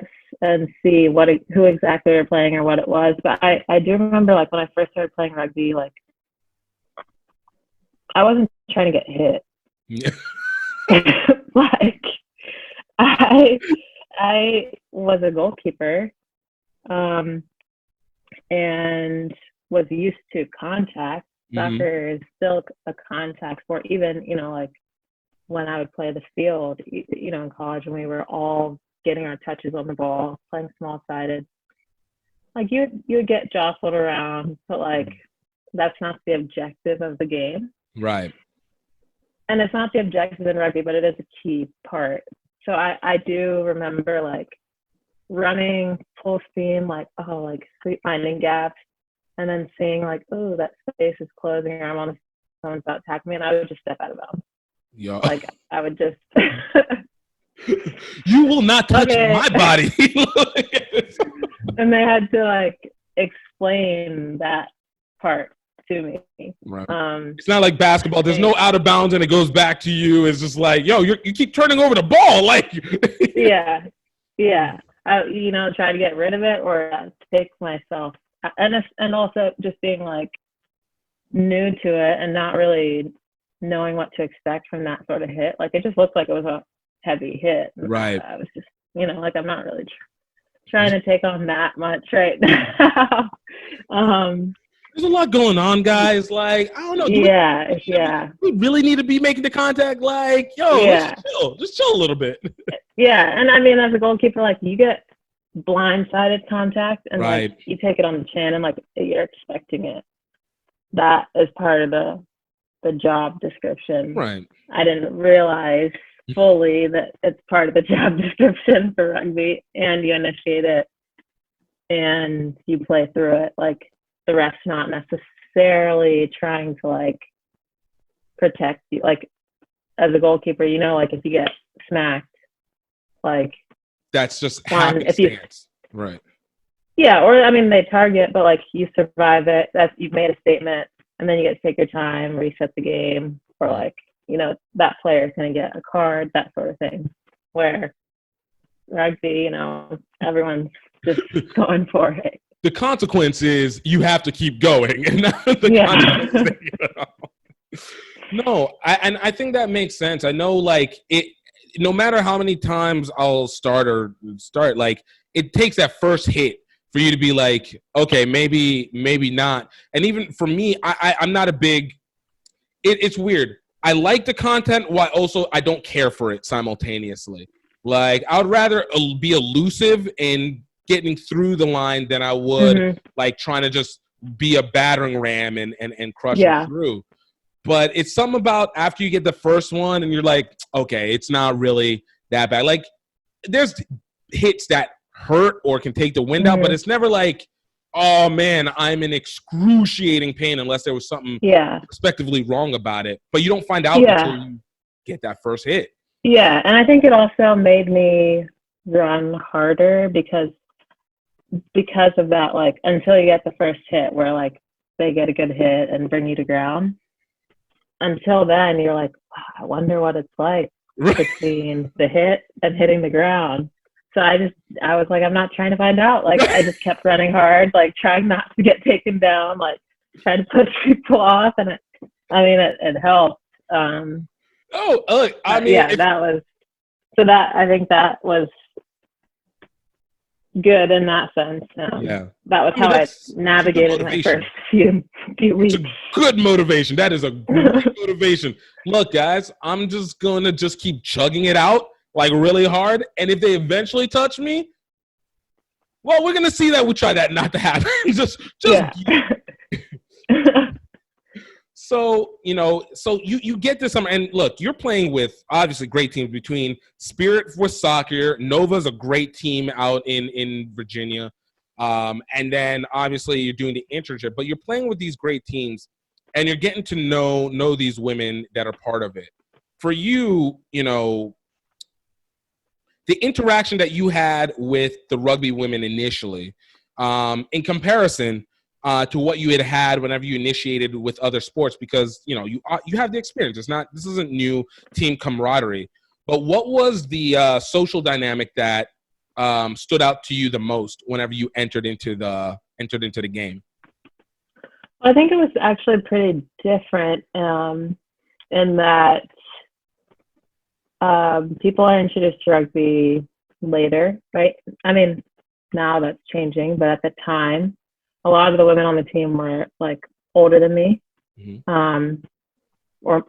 Speaker 4: and see who exactly we were playing or what it was. But I do remember, like, when I first started playing rugby, like, I wasn't trying to get hit.
Speaker 2: Yeah.
Speaker 4: Like, I was a goalkeeper, and was used to contact. Soccer is still a contact sport, even, like when I would play the field, in college, when we were all getting our touches on the ball, playing small-sided. Like, you would get jostled around, but, like, that's not the objective of the game.
Speaker 2: Right.
Speaker 4: And it's not the objective in rugby, but it is a key part. So I do remember, like, running full steam, like, sweet finding gaps, and then seeing, like, oh, that space is closing, or I'm on the someone's about to tackle me, and I would just step out of bounds.
Speaker 2: Yo.
Speaker 4: Like, I would just.
Speaker 2: You will not touch my body.
Speaker 4: And they had to, like, explain that part to me.
Speaker 2: Right. It's not like basketball. There's no out of bounds and it goes back to you. It's just like, yo, you keep turning over the ball. Like,
Speaker 4: yeah. Try to get rid of it or take myself. And also just being, like, new to it and not really knowing what to expect from that sort of hit. Like, it just looked like it was a heavy hit.
Speaker 2: Right.
Speaker 4: I was just, like, I'm not really trying to take on that much right now.
Speaker 2: There's a lot going on, guys. Like, I don't know. We really need to be making the contact. Like, yo, let's chill. Just chill a little bit.
Speaker 4: Yeah, and I mean, as a goalkeeper, like, you get blindsided contact, and like, you take it on the chin, and like, you're expecting it. That is part of the job description.
Speaker 2: Right.
Speaker 4: I didn't realize fully that it's part of the job description for rugby, and you initiate it, and you play through it. Like, the ref's not necessarily trying to, like, protect you. Like, as a goalkeeper, like, if you get smacked, like,
Speaker 2: that's just happenstance. Right.
Speaker 4: Yeah, or I mean, they target, but like, you survive it. You've made a statement, and then you get to take your time, reset the game, or like, that player is going to get a card, that sort of thing. Where rugby, everyone's just going for it.
Speaker 2: The consequence is you have to keep going, and not the consequence. No, I think that makes sense. I know, like, it. No matter how many times I'll start, like, it takes that first hit for you to be like, okay, maybe not. And even for me, I'm not a big. It's weird. I like the content while also I don't care for it simultaneously. Like, I would rather be elusive in getting through the line than I would like trying to just be a battering ram and crush it through. But it's something about after you get the first one and you're like, okay, it's not really that bad. Like, there's hits that hurt or can take the wind out, but it's never like, oh, man, I'm in excruciating pain unless there was something respectively wrong about it. But you don't find out until you get that first hit.
Speaker 4: Yeah, and I think it also made me run harder because of that, like, until you get the first hit where, like, they get a good hit and bring you to ground. Until then, you're like, wow, I wonder what it's like between the hit and hitting the ground. So I was like, I'm not trying to find out. Like, I just kept running hard, like, trying not to get taken down, like, trying to push people off. And it helped. I think that was good in that sense. That was how I navigated my first few weeks.
Speaker 2: It's a good motivation. That is a great motivation. Look, guys, I'm just going to keep chugging it out, like, really hard. And if they eventually touch me, well, we're going to see that we try that not to happen. So, you get this summer, and look, you're playing with obviously great teams between Spirit for Soccer. Nova's a great team out in Virginia. And then obviously you're doing the internship, but you're playing with these great teams and you're getting to know these women that are part of it. For you, the interaction that you had with the rugby women initially, in comparison to what you had whenever you initiated with other sports, because you have the experience. This isn't new team camaraderie. But what was the social dynamic that stood out to you the most whenever you entered into the game?
Speaker 4: Well, I think it was actually pretty different in that people are introduced to rugby later, right? I mean, now that's changing, but at the time, a lot of the women on the team were like older than me, or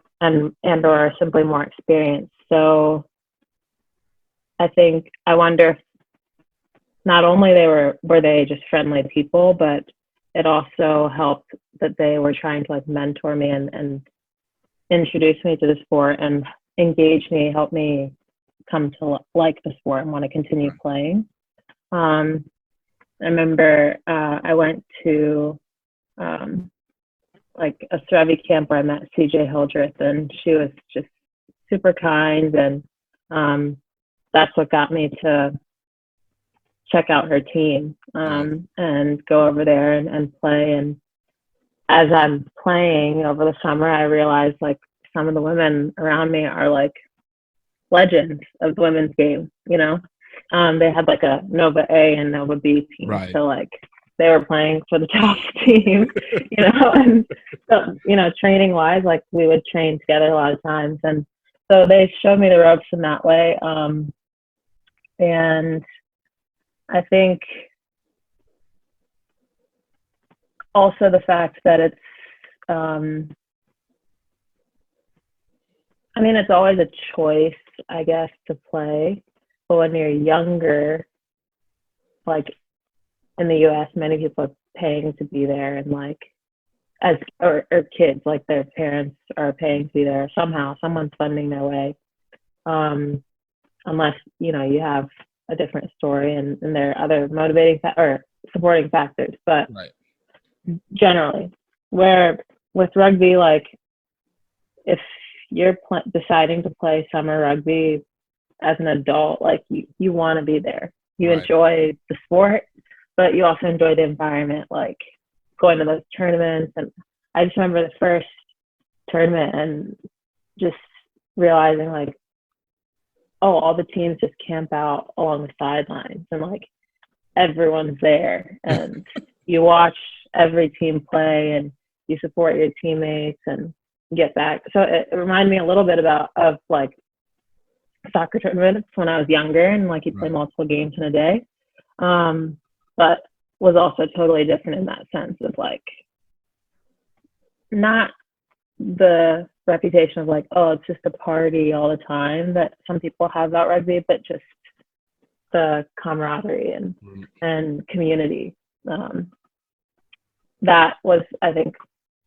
Speaker 4: simply more experienced. So I wonder if not only were they just friendly people, but it also helped that they were trying to like mentor me and introduce me to the sport and engage me, help me come to like the sport and want to continue playing. I remember I went to like a Sravi camp where I met CJ Hildreth, and she was just super kind, and that's what got me to check out her team and go over there and play. And as I'm playing over the summer, I realized like some of the women around me are like legends of the women's game, you know. They had like a Nova A and Nova B team.
Speaker 2: Right.
Speaker 4: So like they were playing for the top team, you know, and so, you know, training wise, like we would train together a lot of times. And so they showed me the ropes in that way. And I think also the fact that it's, I mean, it's always a choice, I guess, to play. But when you're younger, like in the US, many people are paying to be there, and like or kids, like their parents are paying to be there somehow. Someone's funding their way, unless you know you have a different story and there are other motivating or supporting factors. But generally, where with rugby, like if you're deciding to play summer rugby as an adult, like you want to be there. You enjoy the sport, but you also enjoy the environment, like going to those tournaments. And I just remember the first tournament and just realizing like, oh, all the teams just camp out along the sidelines and like everyone's there, and you watch every team play and you support your teammates and get back. So it reminded me a little bit of like soccer tournaments when I was younger, and like you play multiple games in a day, but was also totally different in that sense of like not the reputation of like, oh, it's just a party all the time that some people have about rugby, but just the camaraderie and community. That was, I think,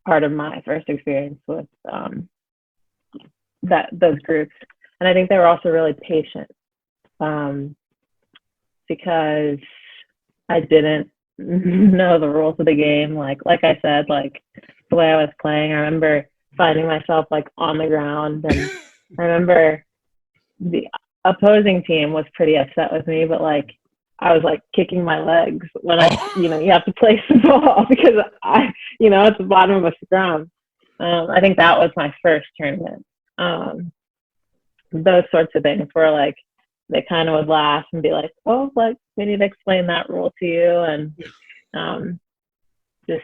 Speaker 4: part of my first experience with those groups. And I think they were also really patient, because I didn't know the rules of the game. Like I said, like the way I was playing, I remember finding myself like on the ground, and I remember the opposing team was pretty upset with me, but like I was like kicking my legs when you have to place the ball because at the bottom of a scrum. I think that was my first tournament. Those sorts of things where like they kind of would laugh and be like, oh, like we need to explain that rule to you. And just,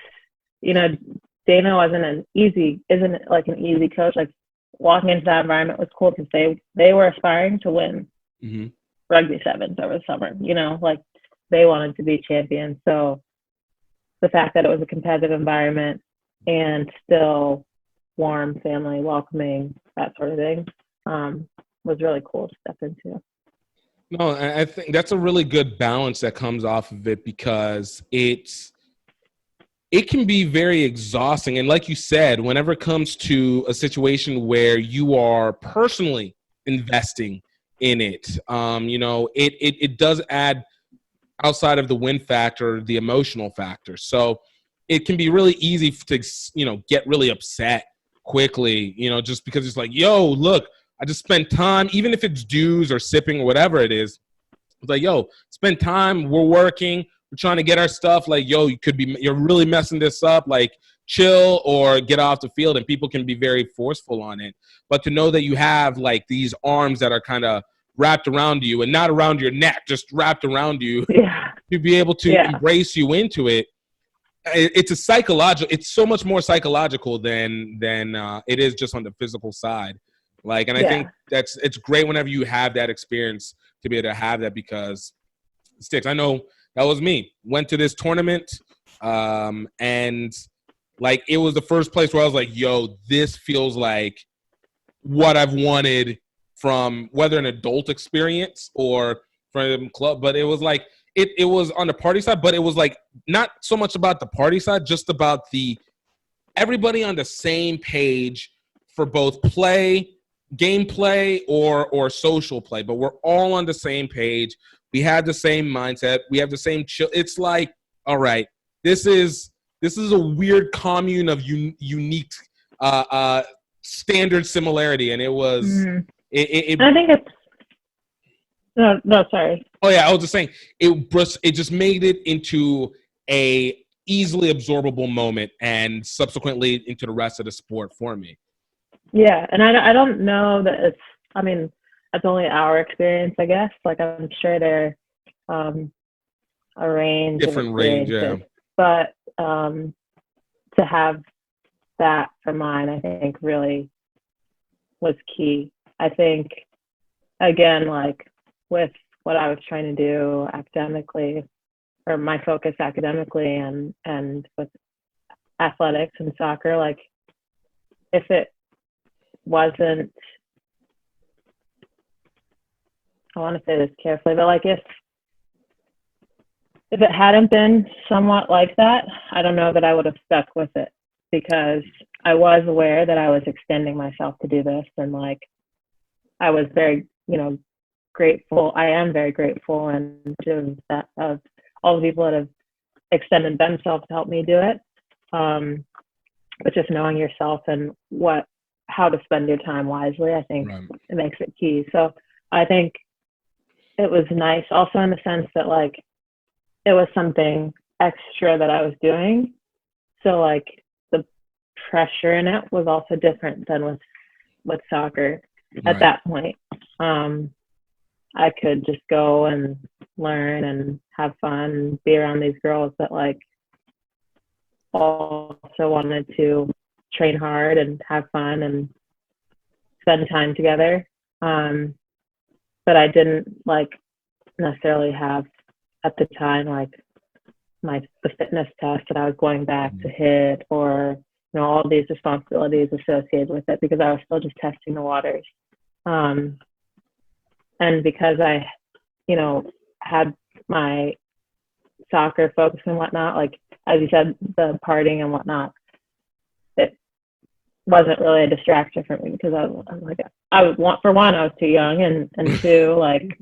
Speaker 4: Dana isn't an easy coach. Like walking into that environment was cool because they were aspiring to win rugby sevens over the summer, like they wanted to be champions. So the fact that it was a competitive environment and still warm, family, welcoming, that sort of thing, was really cool to step into.
Speaker 2: No, I think that's a really good balance that comes off of it, because it can be very exhausting. And like you said, whenever it comes to a situation where you are personally investing in it, it does add, outside of the win factor, the emotional factor. So it can be really easy to, get really upset quickly, just because it's like, yo, look, I just spent time, even if it's dues or sipping or whatever it is. It's like, yo, spend time. We're working. We're trying to get our stuff. Like, yo, you're really messing this up. Like, chill or get off the field. And people can be very forceful on it. But to know that you have like these arms that are kind of wrapped around you, and not around your neck, just wrapped around you, to be able to embrace you into it. It's so much more psychological than it is just on the physical side. Like, and I think it's great whenever you have that experience to be able to have that, because it sticks. I know That was me. Went to this tournament, and like it was the first place where I was like, "Yo, this feels like what I've wanted from whether an adult experience or from club." But it was like it was on the party side, but it was like not so much about the party side, just about the everybody on the same page for both play, gameplay, or social play. But we're all on the same page. We had the same mindset. We have the same chill. It's like, all right, this is a weird commune of unique standard similarity, and it was
Speaker 4: I think it's no, sorry.
Speaker 2: Oh yeah, I was just saying it just made it into a easily absorbable moment, and subsequently into the rest of the sport for me.
Speaker 4: Yeah, and I don't know that it's. I mean, that's only our experience, I guess. Like I'm sure they're a range
Speaker 2: Different
Speaker 4: of
Speaker 2: range, yeah.
Speaker 4: experiences, but to have that for mine, I think really was key. I think again, like with what I was trying to do academically, or my focus academically, and with athletics and soccer, like if it wasn't, I want to say this carefully, but like if it hadn't been somewhat like that, I don't know that I would have stuck with it, because I was aware that I was extending myself to do this, and like I was very, grateful. I am very grateful and of all the people that have extended themselves to help me do it. But just knowing yourself and how to spend your time wisely, I think it makes it key. So I think it was nice also in the sense that like it was something extra that I was doing. So like the pressure in it was also different than with soccer at that point. I could just go and learn and have fun and be around these girls that like also wanted to train hard and have fun and spend time together. But I didn't like necessarily have at the time like the fitness test that I was going back to hit, or all these responsibilities associated with it, because I was still just testing the waters. And because I, had my soccer focus and whatnot, like, as you said, the partying and whatnot, it wasn't really a distraction for me, because I'm like, I was too young, and two, like,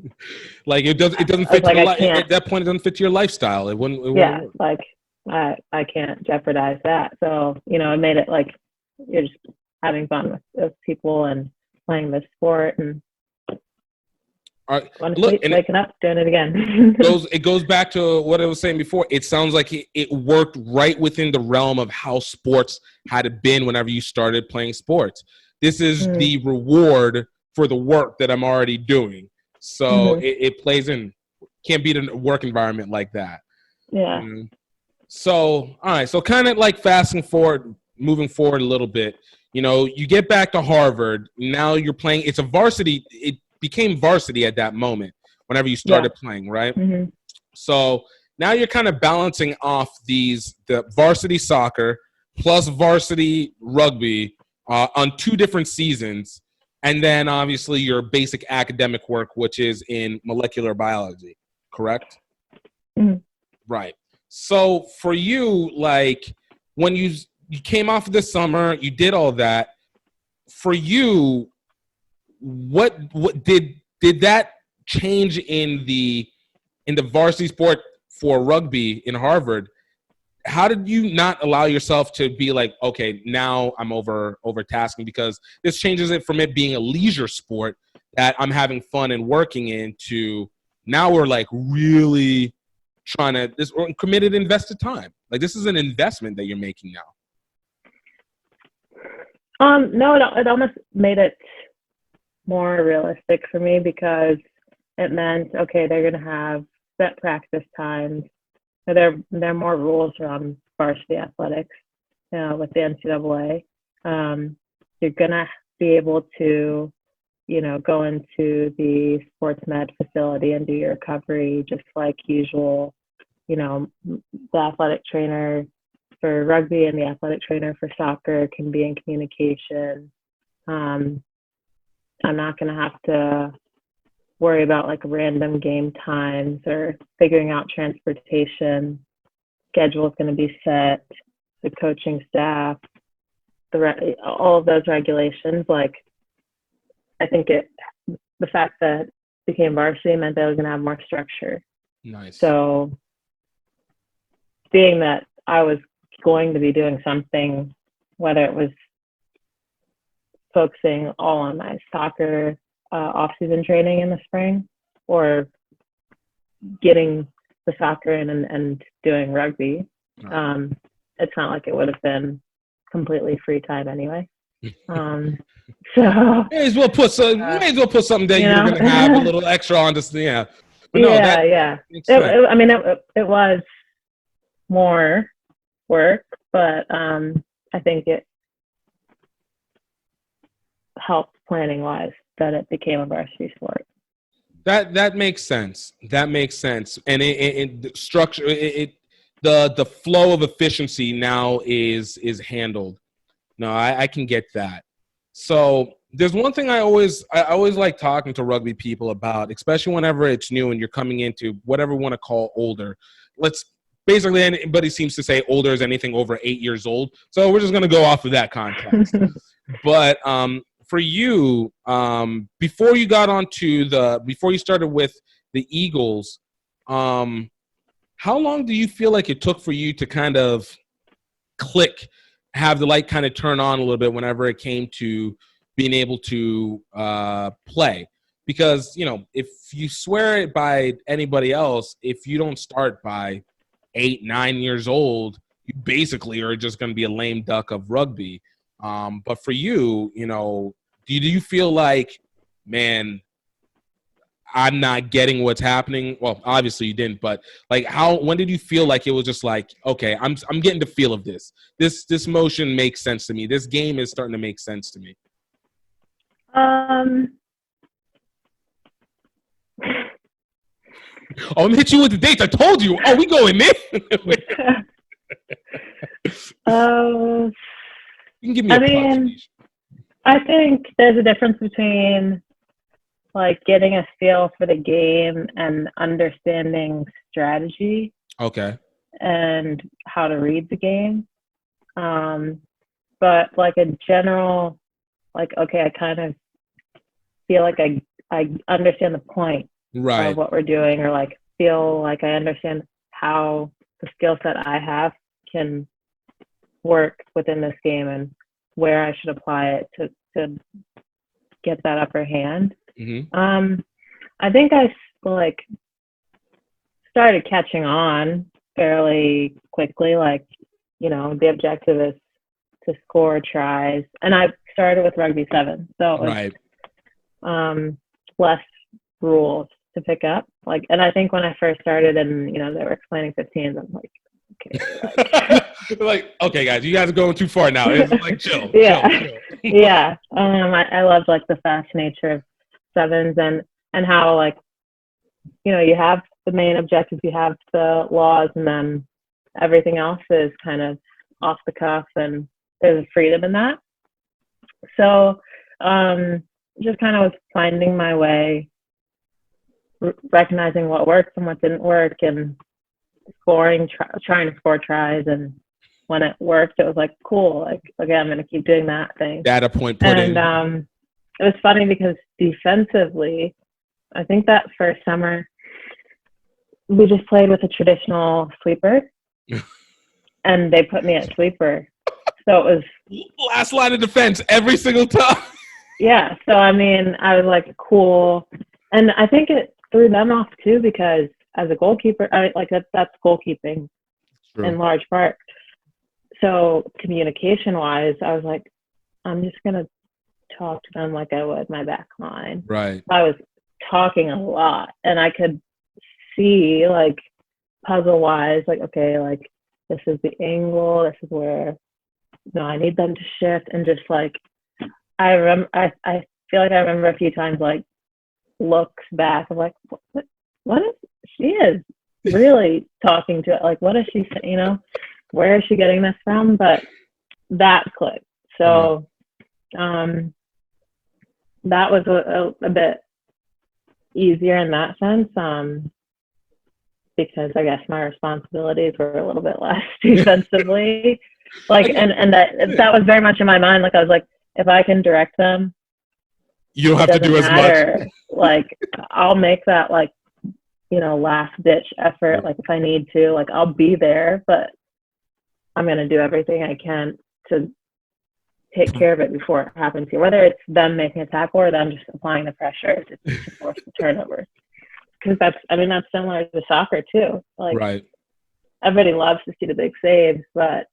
Speaker 2: like it doesn't fit
Speaker 4: like,
Speaker 2: at that point, it doesn't fit your lifestyle. It wouldn't work.
Speaker 4: Like I can't jeopardize that. So, it made it like you're just having fun with people and playing this sport, and waking up, doing it again.
Speaker 2: It goes back to what I was saying before. It sounds like it worked right within the realm of how sports had been whenever you started playing sports. This is the reward for the work that I'm already doing. So it plays in. Can't beat a work environment like that.
Speaker 4: Yeah.
Speaker 2: So, all right. So kind of like moving forward a little bit, you get back to Harvard. Now you're playing. It's a varsity. It became varsity at that moment whenever you started playing, right? So now you're kind of balancing off the varsity soccer plus varsity rugby on 2 different seasons, and then obviously your basic academic work, which is in molecular biology, correct? Right. So for you, like when you came off of the summer, you did all that. For you, what did that change in the varsity sport for rugby in Harvard? How did you not allow yourself to be like, okay, now I'm overtasking, because this changes it from it being a leisure sport that I'm having fun and working in to now we're like really trying to committed invested time. Like this is an investment that you're making now.
Speaker 4: No, it almost made it more realistic for me, because it meant, okay, they're going to have set practice times. There are more rules around varsity athletics, with the NCAA. You're going to be able to, go into the sports med facility and do your recovery just like usual you know, the athletic trainer for rugby and the athletic trainer for soccer can be in communication. I'm not going to have to worry about like random game times or figuring out transportation. Schedule is going to be set. The coaching staff, all of those regulations. Like, I think the fact that it became varsity meant that I was going to have more structure.
Speaker 2: Nice.
Speaker 4: So, being that I was going to be doing something, whether it was focusing all on my soccer off-season training in the spring, or getting the soccer in and doing rugby, it's not like it would have been completely free time anyway. So
Speaker 2: may as well put something that
Speaker 4: you
Speaker 2: you're
Speaker 4: know?
Speaker 2: gonna have a little extra on this. Yeah. But no,
Speaker 4: yeah.
Speaker 2: makes sense.
Speaker 4: I mean, it was more work, but I think it helped planning wise that it became a varsity sport.
Speaker 2: That makes sense. That makes sense. And the structure, the flow of efficiency now is handled. No, I can get that. So there's one thing I always like talking to rugby people about, especially whenever it's new and you're coming into whatever we want to call older. Basically anybody seems to say older is anything over 8 years old. So we're just going to go off of that context. But for you, before you started with the Eagles, how long do you feel like it took for you to kind of click, have the light kind of turn on a little bit whenever it came to being able to play? Because, you know, if you swear it by anybody else, if you don't start by 8-9 years old, you basically are just going to be a lame duck of rugby. But for you, you know, do you feel like, man, I'm not getting what's happening? Well, obviously you didn't, but like when did you feel like it was just like, okay, I'm getting the feel of this. This motion makes sense to me. This game is starting to make sense to me.
Speaker 4: I'm
Speaker 2: gonna hit you with the dates. I told you. Oh, we going there. You can give me approximation.
Speaker 4: I think there's a difference between like getting a feel for the game and understanding strategy.
Speaker 2: Okay.
Speaker 4: And how to read the game. But like a general, like, okay, I kind of feel like I understand the point of what we're doing, or like feel like I understand how the skill set I have can work within this game and where I should apply it to get that upper hand.
Speaker 2: Mm-hmm.
Speaker 4: I think I like started catching on fairly quickly. Like, you know, the objective is to score tries, and I started with rugby 7, so it was less rules to pick up. Like, and I think when I first started, and you know, they were explaining 15s, I'm like, okay,
Speaker 2: like, okay, guys, you guys are going too far now. It's like chill.
Speaker 4: Yeah.
Speaker 2: chill.
Speaker 4: Yeah. I love like the fast nature of 7s and how, like, you know, you have the main objectives, you have the laws, and then everything else is kind of off the cuff, and there's a freedom in that. So just kind of was finding my way, recognizing what worked and what didn't work, and trying to score tries. And when it worked, it was like, cool, like, okay, I'm going to keep doing that thing.
Speaker 2: Data point put in.
Speaker 4: And it was funny because defensively, I think that first summer, we just played with a traditional sweeper, and they put me at sweeper. So it was
Speaker 2: last line of defense every single time.
Speaker 4: Yeah. So, I mean, I was like, cool. And I think it threw them off too, because as a goalkeeper, that's goalkeeping in large part. So communication wise, I was like, I'm just going to talk to them like I would my back line.
Speaker 2: Right.
Speaker 4: I was talking a lot, and I could see, like, puzzle wise, like, okay, like, this is the angle, this is where, I need them to shift. And just like, I feel like I remember a few times, like, looks back of like, what is she is really talking to it. Like, what is she, where is she getting this from? But that clicked. So that was a bit easier in that sense, because I guess my responsibilities were a little bit less defensively. Like, and that was very much in my mind. Like, I was like, if I can direct them,
Speaker 2: You don't have to do as much.
Speaker 4: Like, I'll make that, like, last ditch effort. Like, if I need to, like, I'll be there, but I'm going to do everything I can to take care of it before it happens here. Whether it's them making a tackle or them just applying the pressure to force the turnover. Because that's similar to soccer too. Like,
Speaker 2: right.
Speaker 4: Everybody loves to see the big saves, but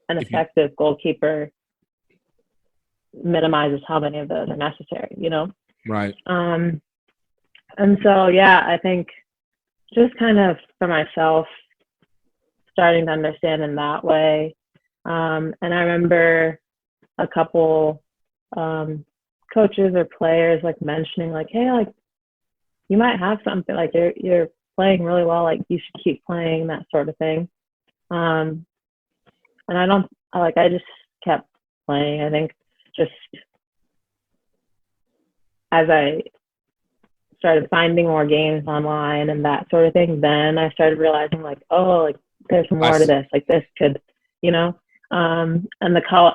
Speaker 4: an effective goalkeeper minimizes how many of those are necessary,
Speaker 2: Right.
Speaker 4: And so, yeah, I think just kind of for myself, starting to understand in that way. And I remember a couple coaches or players like mentioning like, hey, like, you might have something, like you're playing really well, like you should keep playing, that sort of thing. And I just kept playing. I think just as I started finding more games online and that sort of thing, then I started realizing like, oh, like there's more to this. Like this could, and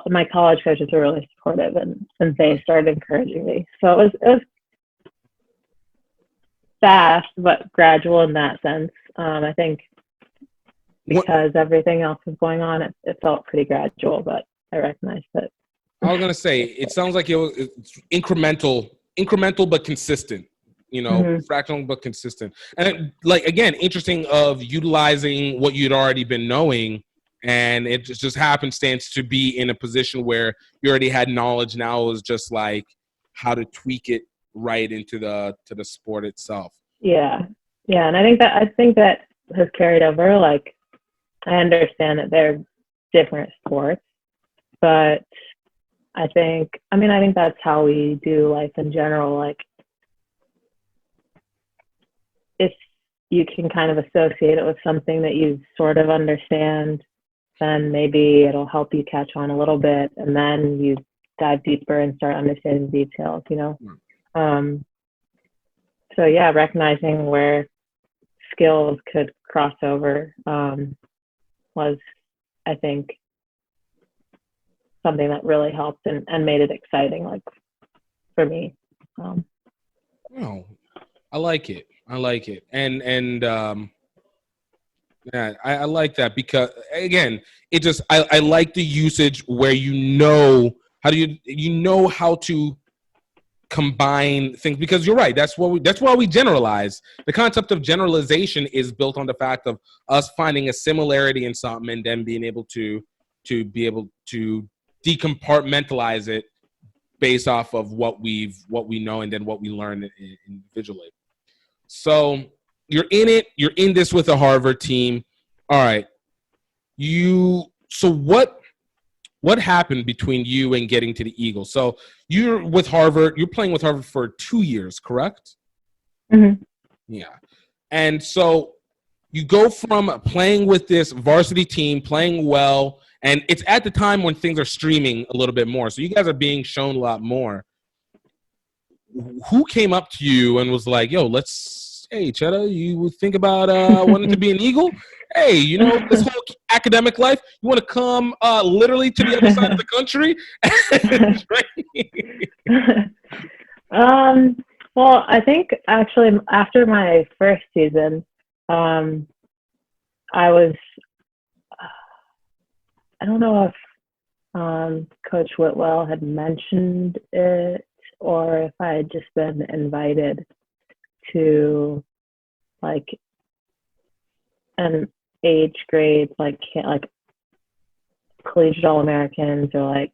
Speaker 4: my college coaches were really supportive and they started encouraging me. So it was fast but gradual in that sense. I think because everything else was going on, it felt pretty gradual, but I recognized it.
Speaker 2: I was gonna say it sounds like it's incremental but consistent. Fractional but consistent. And like again, interesting of utilizing what you'd already been knowing, and it just happenstance to be in a position where you already had knowledge. Now it was just like how to tweak it right into the sport itself.
Speaker 4: Yeah, and I think that has carried over. Like, I understand that they're different sports, but I think that's how we do life in general. Like, if you can kind of associate it with something that you sort of understand, then maybe it'll help you catch on a little bit, and then you dive deeper and start understanding details, So yeah, recognizing where skills could cross over was, I think, something that really helped and made it exciting, like, for me.
Speaker 2: Oh, I like it. And yeah, I like that because again, it just I like the usage where how to combine things, because you're right. That's why we generalize. The concept of generalization is built on the fact of us finding a similarity in something and then being able to decompartmentalize it based off of what we know and then what we learn individually. So you're in this with a Harvard team. All right. So what happened between you and getting to the Eagles? So you're playing with Harvard for 2 years, correct?
Speaker 4: Mm-hmm.
Speaker 2: Yeah. And so you go from playing with this varsity team, playing well, and it's at the time when things are streaming a little bit more. So you guys are being shown a lot more. Who came up to you and was like, yo, hey, Cheta, you think about wanting to be an Eagle? Hey, this whole academic life, you want to come literally to the other side of the country?
Speaker 4: Well, I think actually after my first season, I don't know if Coach Whitwell had mentioned it or if I had just been invited to like an age grade, like collegiate All-Americans or like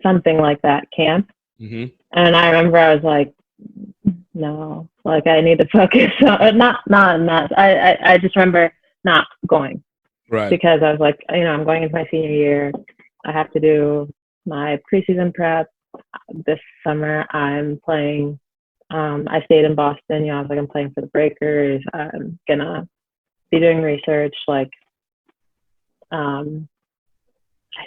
Speaker 4: something like that camp.
Speaker 2: Mm-hmm.
Speaker 4: And I remember I was like, no, like I need to focus on not in that. I just remember not going.
Speaker 2: Right.
Speaker 4: Because I was like, I'm going into my senior year. I have to do my preseason prep. This summer I'm playing I stayed in Boston. I was like, I'm playing for the Breakers. I'm gonna be doing research. Like, I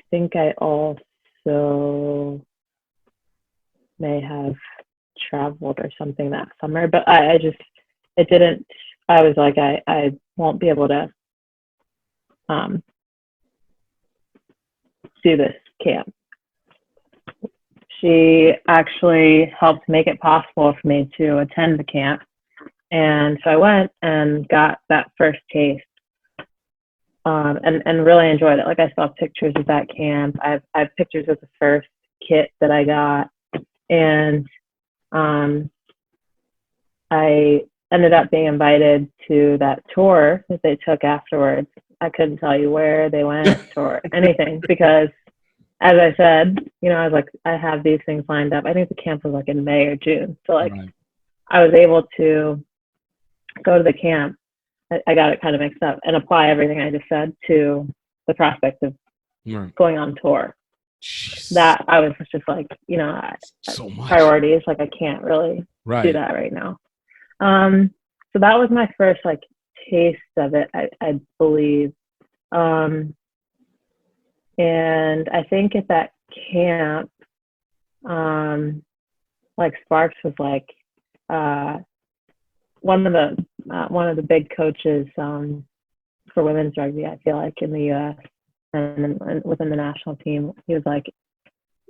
Speaker 4: think I also may have traveled or something that summer, but it didn't. I was like, I won't be able to do this camp. She actually helped make it possible for me to attend the camp. And so I went and got that first taste, and really enjoyed it. Like, I saw pictures of that camp. I have pictures of the first kit that I got. And I ended up being invited to that tour that they took afterwards. I couldn't tell you where they went or anything because, as I said, I was like, I have these things lined up. I think the camp was like in May or June. So like, right. I was able to go to the camp. I got it kind of mixed up and apply everything I just said to the prospect of going on tour.
Speaker 2: Jeez.
Speaker 4: That I was just like,
Speaker 2: so much
Speaker 4: priorities. Like, I can't really do that right now. So that was my first like taste of it, I believe. And I think at that camp, like Sparks was like one of the big coaches for women's rugby. I feel like in the U.S. and within the national team, he was like,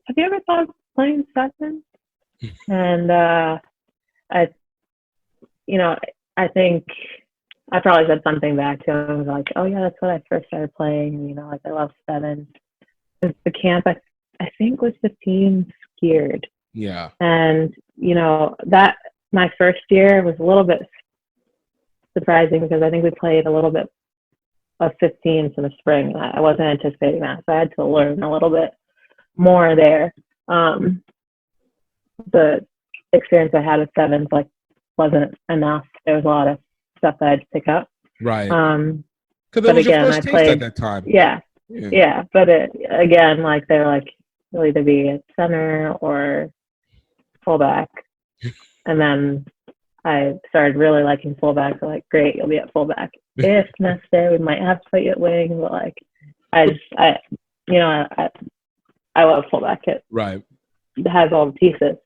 Speaker 4: "Have you ever thought of playing seven?" And I think I probably said something back to him. I was like, "Oh yeah, that's what I first started playing. Like I love seven." The camp, I think, was the team skied.
Speaker 2: Yeah.
Speaker 4: And that my first year was a little bit surprising because I think we played a little bit of 15s in the spring. I wasn't anticipating that, so I had to learn a little bit more there. The experience I had with sevens wasn't enough. There was a lot of stuff that I had to pick up.
Speaker 2: Right.
Speaker 4: Because it was your first taste
Speaker 2: at that time.
Speaker 4: Yeah. But again, like they're like, you'll either be a center or fullback, and then I started really liking fullback. So like, great, you'll be at fullback. If necessary, we might have to put you at wing, but like, I love fullback. It has all the pieces.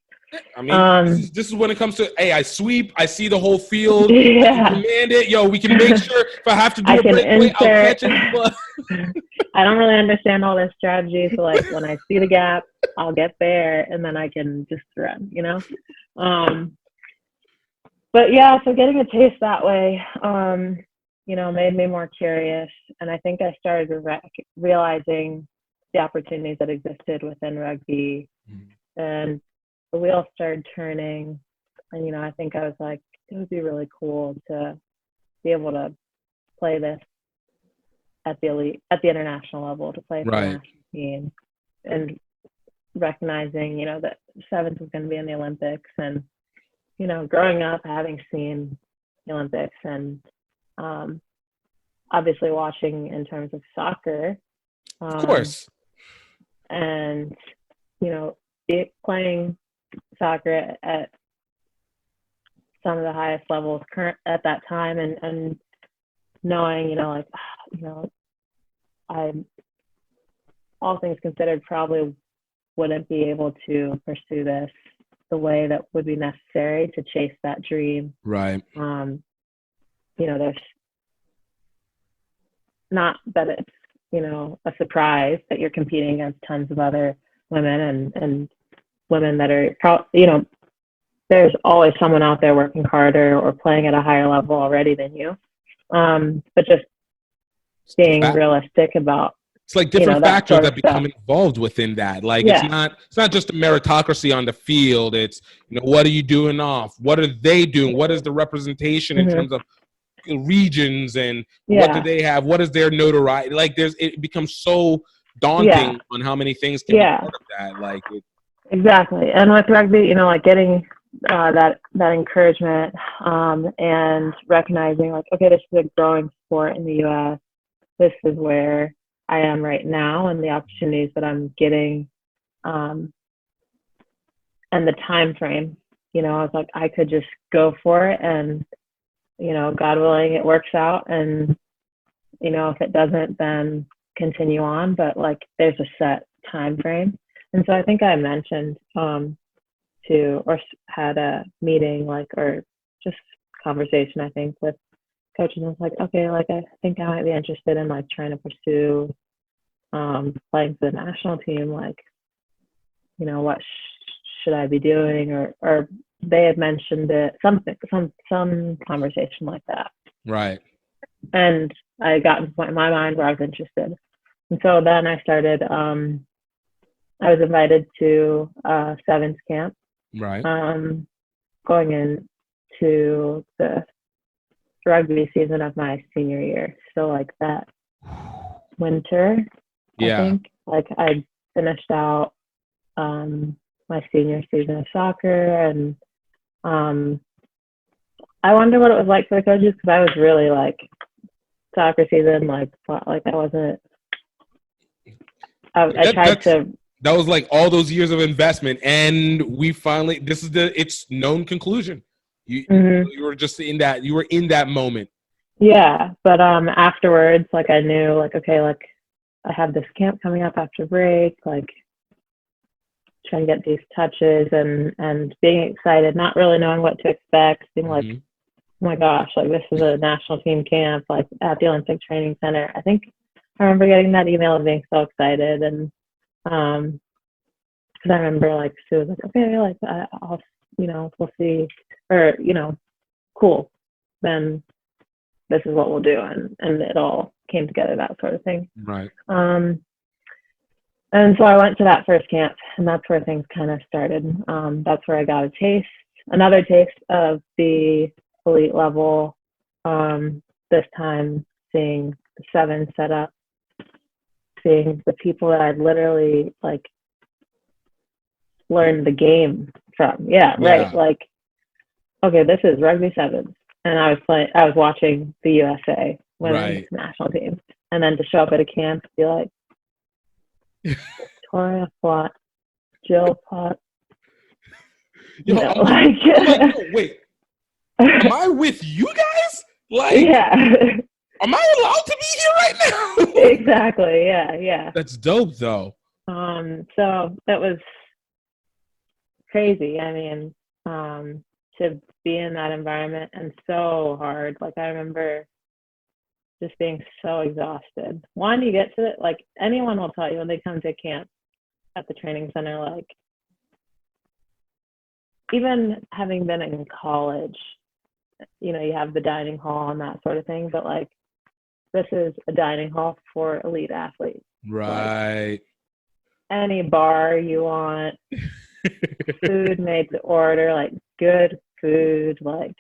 Speaker 2: I mean, this is when it comes to, hey, I sweep, I see the whole field, I can command it. Yo, we can make sure if I have to do a breakaway, I'll catch it. But
Speaker 4: I don't really understand all their strategy, so like when I see the gap, I'll get there, and then I can just run, But yeah, so getting a taste that way, made me more curious, and I think I started realizing the opportunities that existed within rugby, and the wheels started turning, and I think I was like, it would be really cool to be able to play this at the international level, to play for the national team, and recognizing that sevens was going to be in the Olympics, and growing up having seen the Olympics and obviously watching in terms of soccer,
Speaker 2: of course,
Speaker 4: and playing soccer at some of the highest levels current at that time, and knowing I, all things considered, probably wouldn't be able to pursue this the way that would be necessary to chase that dream.
Speaker 2: Right.
Speaker 4: There's not that it's a surprise that you're competing against tons of other women and women that are there's always someone out there working harder or playing at a higher level already than you. But just being realistic about,
Speaker 2: it's like different factors that become involved within that. Like it's not just a meritocracy on the field. It's what are you doing off? What are they doing? What is the representation in terms of regions, and what do they have? What is their notoriety? Like it becomes so daunting on how many things can be part of that. Like
Speaker 4: exactly. And with rugby, like getting that encouragement, and recognizing like, okay, this is a growing sport in the U.S. This is where I am right now, and the opportunities that I'm getting, and the time frame you know, I was like, I could just go for it, and, you know, God willing, it works out. And, you know, if it doesn't, then continue on. But like, there's a set time frame. And so I think I mentioned or had a meeting, like, or just conversation, I think, with coach, and I was like, okay, like, I think I might be interested in like trying to pursue playing for the national team. Like, you know, what should I be doing? Or they had mentioned it, some conversation like that.
Speaker 2: Right.
Speaker 4: And I got to the point in my mind where I was interested. And so then I started, I was invited to sevens camp,
Speaker 2: Right.
Speaker 4: going into the rugby season of my senior year. So like that winter, I think, like I finished out my senior season of soccer, and I wonder what it was like for the coaches, because I was really like soccer season, like I wasn't. I tried to.
Speaker 2: That was like all those years of investment, and we finally. This is its known conclusion. You were just in that. You were in that moment.
Speaker 4: Yeah, but afterwards, like I knew, like, okay, like I have this camp coming up after break, like trying to get these touches, and being excited, not really knowing what to expect, being like, oh my gosh, like this is a national team camp, like at the Olympic Training Center. I think I remember getting that email and being so excited, and because I remember like Sue was like, okay, like I'll, you know, we'll see, or, you know, cool, then this is what we'll do, and it all came together, that sort of thing.
Speaker 2: Right.
Speaker 4: And so I went to that first camp, and that's where things kind of started. That's where I got another taste of the elite level. This time seeing the seven set up, seeing the people that I'd literally like learned the game from. Yeah, right. Like, okay, this is rugby sevens, and I was watching the USA women's national team, and then to show up at a camp, be like, Victoria Flott, Jill Pott.
Speaker 2: Yo,
Speaker 4: You know,
Speaker 2: I'm like, oh, wait, am I with you guys? Like,
Speaker 4: yeah.
Speaker 2: Am I allowed to be here right now?
Speaker 4: Exactly. Yeah.
Speaker 2: That's dope, though.
Speaker 4: So that was crazy. I mean, to be in that environment, and so hard. Like, I remember just being so exhausted. One, you get to it, like anyone will tell you when they come to camp at the training center, like even having been in college, you know, you have the dining hall and that sort of thing, but like this is a dining hall for elite athletes.
Speaker 2: Right.
Speaker 4: Like, any bar you want, food made to order, like good food, like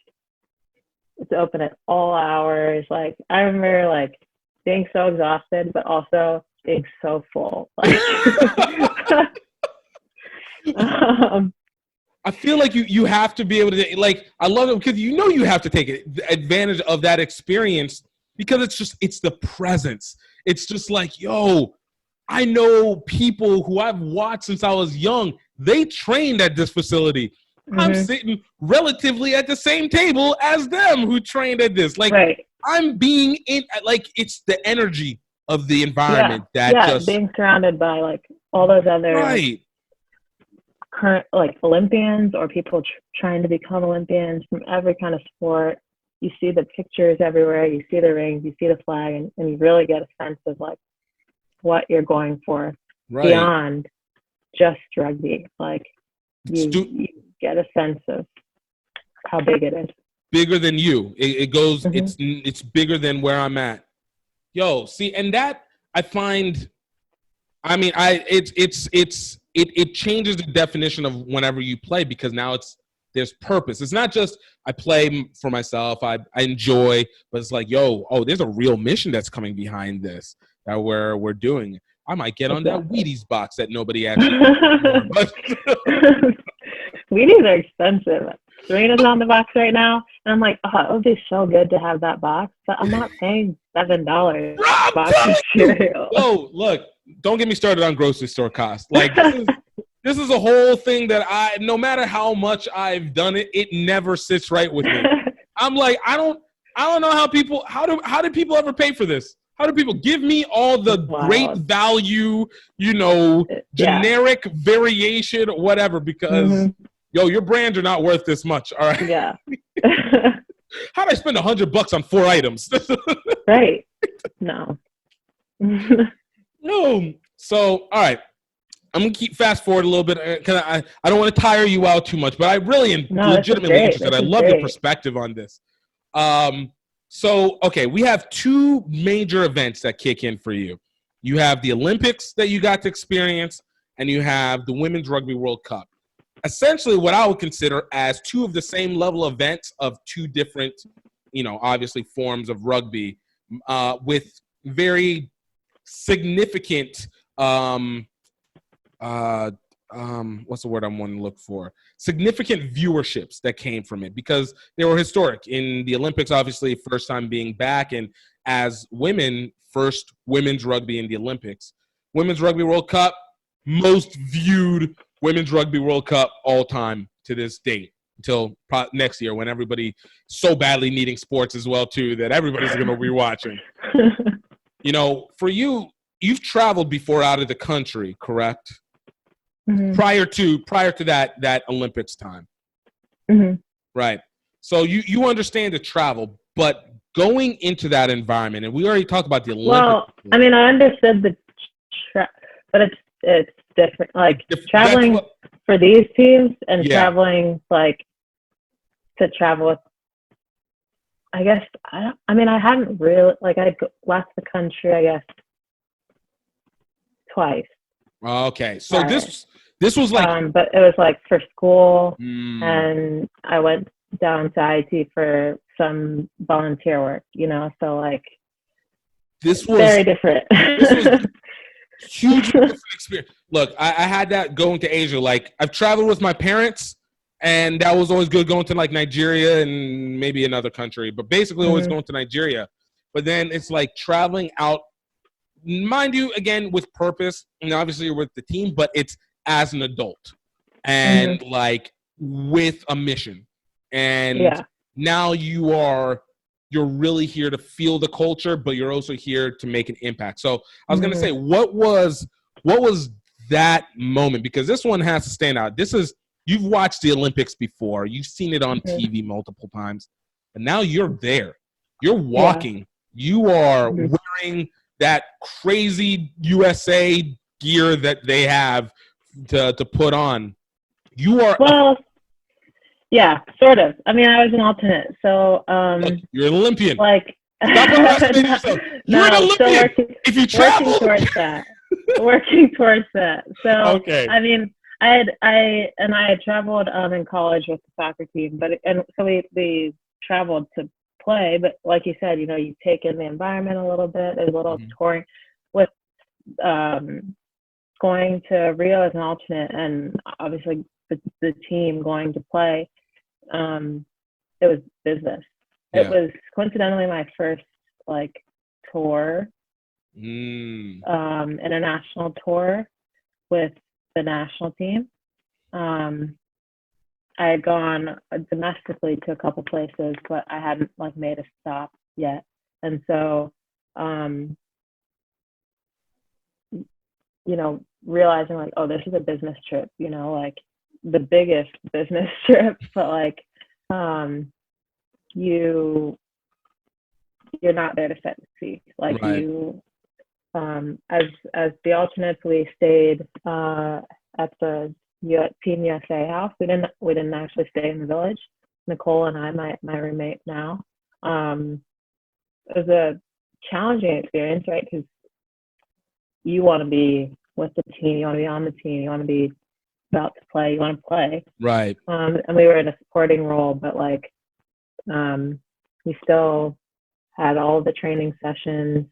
Speaker 4: it's open at all hours. Like I remember like being so exhausted, but also being so full. Like
Speaker 2: I feel like you have to be able to, like, I love it because you have to take advantage of that experience, because it's the presence. It's just like, yo, I know people who I've watched since I was young. They trained at this facility. I'm sitting relatively at the same table as them who trained at this. Like, I'm being in, like, it's the energy of the environment just
Speaker 4: being surrounded by like all those other current like Olympians or people trying to become Olympians from every kind of sport. You see the pictures everywhere. You see the rings. You see the flag, and you really get a sense of like what you're going for beyond just rugby. Like you get a sense of how big it is.
Speaker 2: Bigger than you. It goes. It's bigger than where I'm at. Yo, see, and that I find. I mean, it changes the definition of whenever you play, because now there's purpose. It's not just I play for myself. I enjoy, but it's like, there's a real mission that's coming behind this that we're doing. I might get on that Wheaties box that nobody actually.
Speaker 4: Wheaties are expensive. Serena's on the box right now, and I'm like, oh, it would be so good to have that box, but I'm not paying $7 box of cereal.
Speaker 2: Yo, look, don't get me started on grocery store costs. Like, this is a whole thing that no matter how much I've done it, it never sits right with me. I'm like, I don't know how do people ever pay for this? How do people give me all the great value, generic variation, whatever, because your brands are not worth this much. All right.
Speaker 4: Yeah.
Speaker 2: How'd I spend $100 on 4 items?
Speaker 4: Right. No.
Speaker 2: No. So, all right. I'm going to keep fast forward a little bit because I don't want to tire you out too much, but I really am legitimately interested. I love your perspective on this. So, okay, we have 2 major events that kick in for you. You have the Olympics that you got to experience, and you have the Women's Rugby World Cup. Essentially what I would consider as 2 of the same level events of 2 different, obviously forms of rugby with very significant what's the word I'm wanting to look for? Significant viewerships that came from it because they were historic. In the Olympics, obviously, first time being back, and as women, first women's rugby in the Olympics. Women's Rugby World Cup, most viewed Women's Rugby World Cup all time to this date until next year when everybody so badly needing sports as well, too, that everybody's going to be watching. For you, you've traveled before out of the country, correct? Mm-hmm. Prior to that Olympics time.
Speaker 4: Mm-hmm.
Speaker 2: Right. So you understand the travel, but going into that environment, and we already talked about the Olympics.
Speaker 4: Well, I mean, I understood but it's different. Like traveling for these teams and traveling to travel with. I guess I hadn't really I left the country. I guess twice.
Speaker 2: Okay, so this was
Speaker 4: but it was for school, and I went down to IT for some volunteer work. So
Speaker 2: this was
Speaker 4: very different.
Speaker 2: This was huge different experience. Look, I had that going to Asia. I've traveled with my parents, and that was always good going to Nigeria and maybe another country, but basically always going to Nigeria. But then it's traveling out. Mind you, again, with purpose, and obviously you're with the team, but it's as an adult and with a mission. And now you're really here to feel the culture, but you're also here to make an impact. So I was going to say, what was that moment? Because this one has to stand out. You've watched the Olympics before. You've seen it on TV multiple times, but now you're there. You're walking. You are wearing that crazy USA gear that they have to put on. You are
Speaker 4: sort of. I mean, I was an alternate, so
Speaker 2: look, you're an Olympian.
Speaker 4: Stop
Speaker 2: underestimating yourself. You're an Olympian. If you travel,
Speaker 4: working towards that. So
Speaker 2: okay.
Speaker 4: I mean, I had traveled in college with the soccer team, so we traveled to play, but like you said, you take in the environment a little bit. There's a little touring with going to Rio as an alternate, and obviously the team going to play. It was business.
Speaker 2: Yeah.
Speaker 4: It was coincidentally my first tour, international tour with the national team. I had gone domestically to a couple places, but I hadn't made a stop yet. And so, realizing this is a business trip, the biggest business trip, but you're not there to set the seat. As the alternates, we stayed at the Team USA house. We didn't actually stay in the village. Nicole and I, my roommate now. It was a challenging experience, right? Because you want to be with the team, you want to be on the team, you want to be about to play, you want to play.
Speaker 2: Right.
Speaker 4: And we were in a supporting role, but we still had all the training sessions.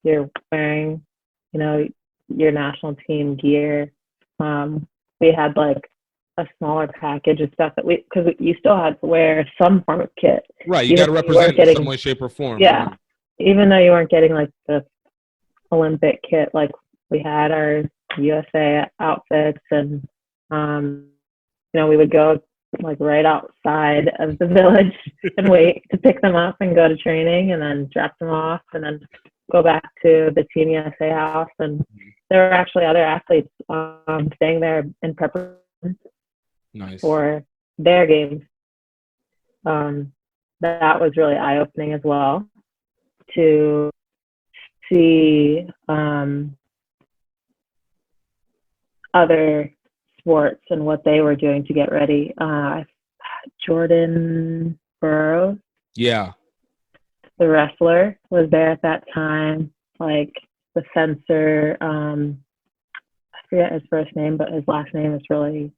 Speaker 4: You're wearing, your national team gear. We had a smaller package of stuff because you still had to wear some form of kit.
Speaker 2: Right, you got to represent it in some way, shape, or form.
Speaker 4: Yeah,
Speaker 2: right.
Speaker 4: Even though you weren't getting the Olympic kit, we had our USA outfits and We would go like right outside of the village and wait to pick them up and go to training and then drop them off and then go back to the Team USA house. And there were actually other athletes staying there in preparation for their games. That was really eye-opening as well to see other sports and what they were doing to get ready. Jordan Burroughs,
Speaker 2: the
Speaker 4: wrestler, was there at that time. Like the fencer, I forget his first name, but his last name is really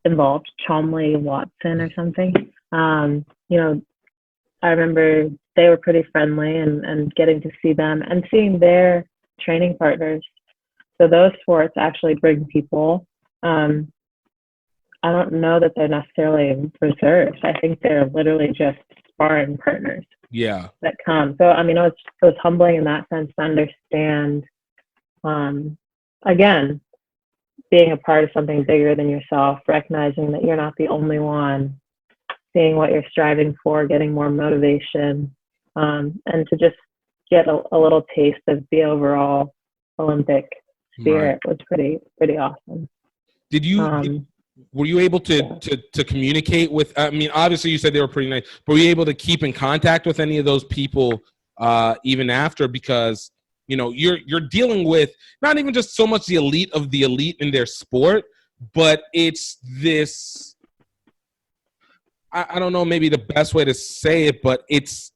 Speaker 4: involved, Chomley Watson or something. I remember they were pretty friendly and getting to see them and seeing their training partners. So those sports actually bring people. I don't know that they're necessarily reserves. I think they're literally just sparring partners. That come. So it was humbling in that sense to understand. Again, being a part of something bigger than yourself, recognizing that you're not the only one, seeing what you're striving for, getting more motivation, and to just get a little taste of the overall Olympic spirit was pretty awesome.
Speaker 2: Were you able to communicate with? Obviously you said they were pretty nice, but were you able to keep in contact with any of those people even after? Because you're dealing with not even just so much the elite of the elite in their sport, but it's this. I don't know, maybe the best way to say it, but it's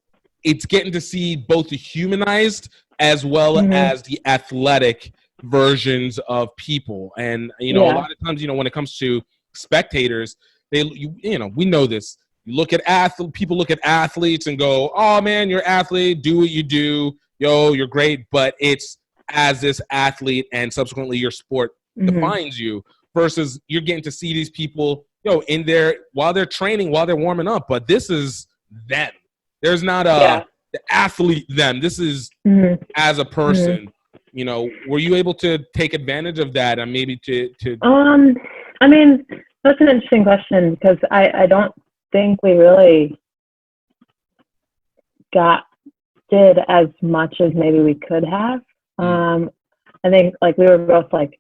Speaker 2: getting to see both the humanized as well as the athletic versions of people. And a lot of times, when it comes to spectators, we know this. You look at people look at athletes and go, "Oh man, you're an athlete, do what you do, you're great." But it's as this athlete and subsequently your sport defines you, versus you're getting to see these people in there while they're training, while they're warming up. But this is them. There's not the athlete them. This is as a person. Were you able to take advantage of that and maybe to
Speaker 4: that's an interesting question, because I don't think we really did as much as maybe we could have. I think like we were both like,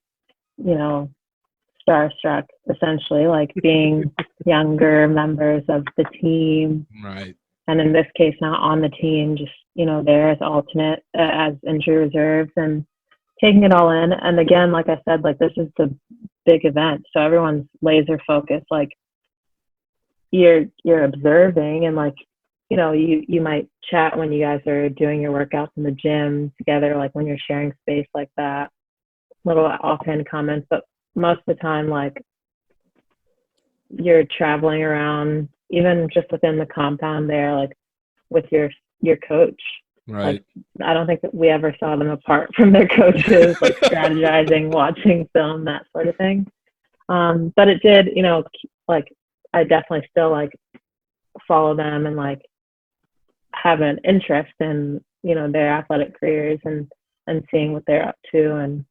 Speaker 4: starstruck, essentially, like being younger members of the team.
Speaker 2: Right.
Speaker 4: And in this case, not on the team, just, there as alternate, as injury reserves, and taking it all in. And again, like I said, like this is the big event. So everyone's laser focused, like you're observing, and like, you might chat when you guys are doing your workouts in the gym together, like when you're sharing space like that, little offhand comments. But most of the time, like you're traveling around, even just within the compound there, like with your coach.
Speaker 2: Right.
Speaker 4: Like, I don't think that we ever saw them apart from their coaches, like strategizing, watching film, that sort of thing. But it did, like I definitely still like follow them and like have an interest in, their athletic careers and seeing what they're up to and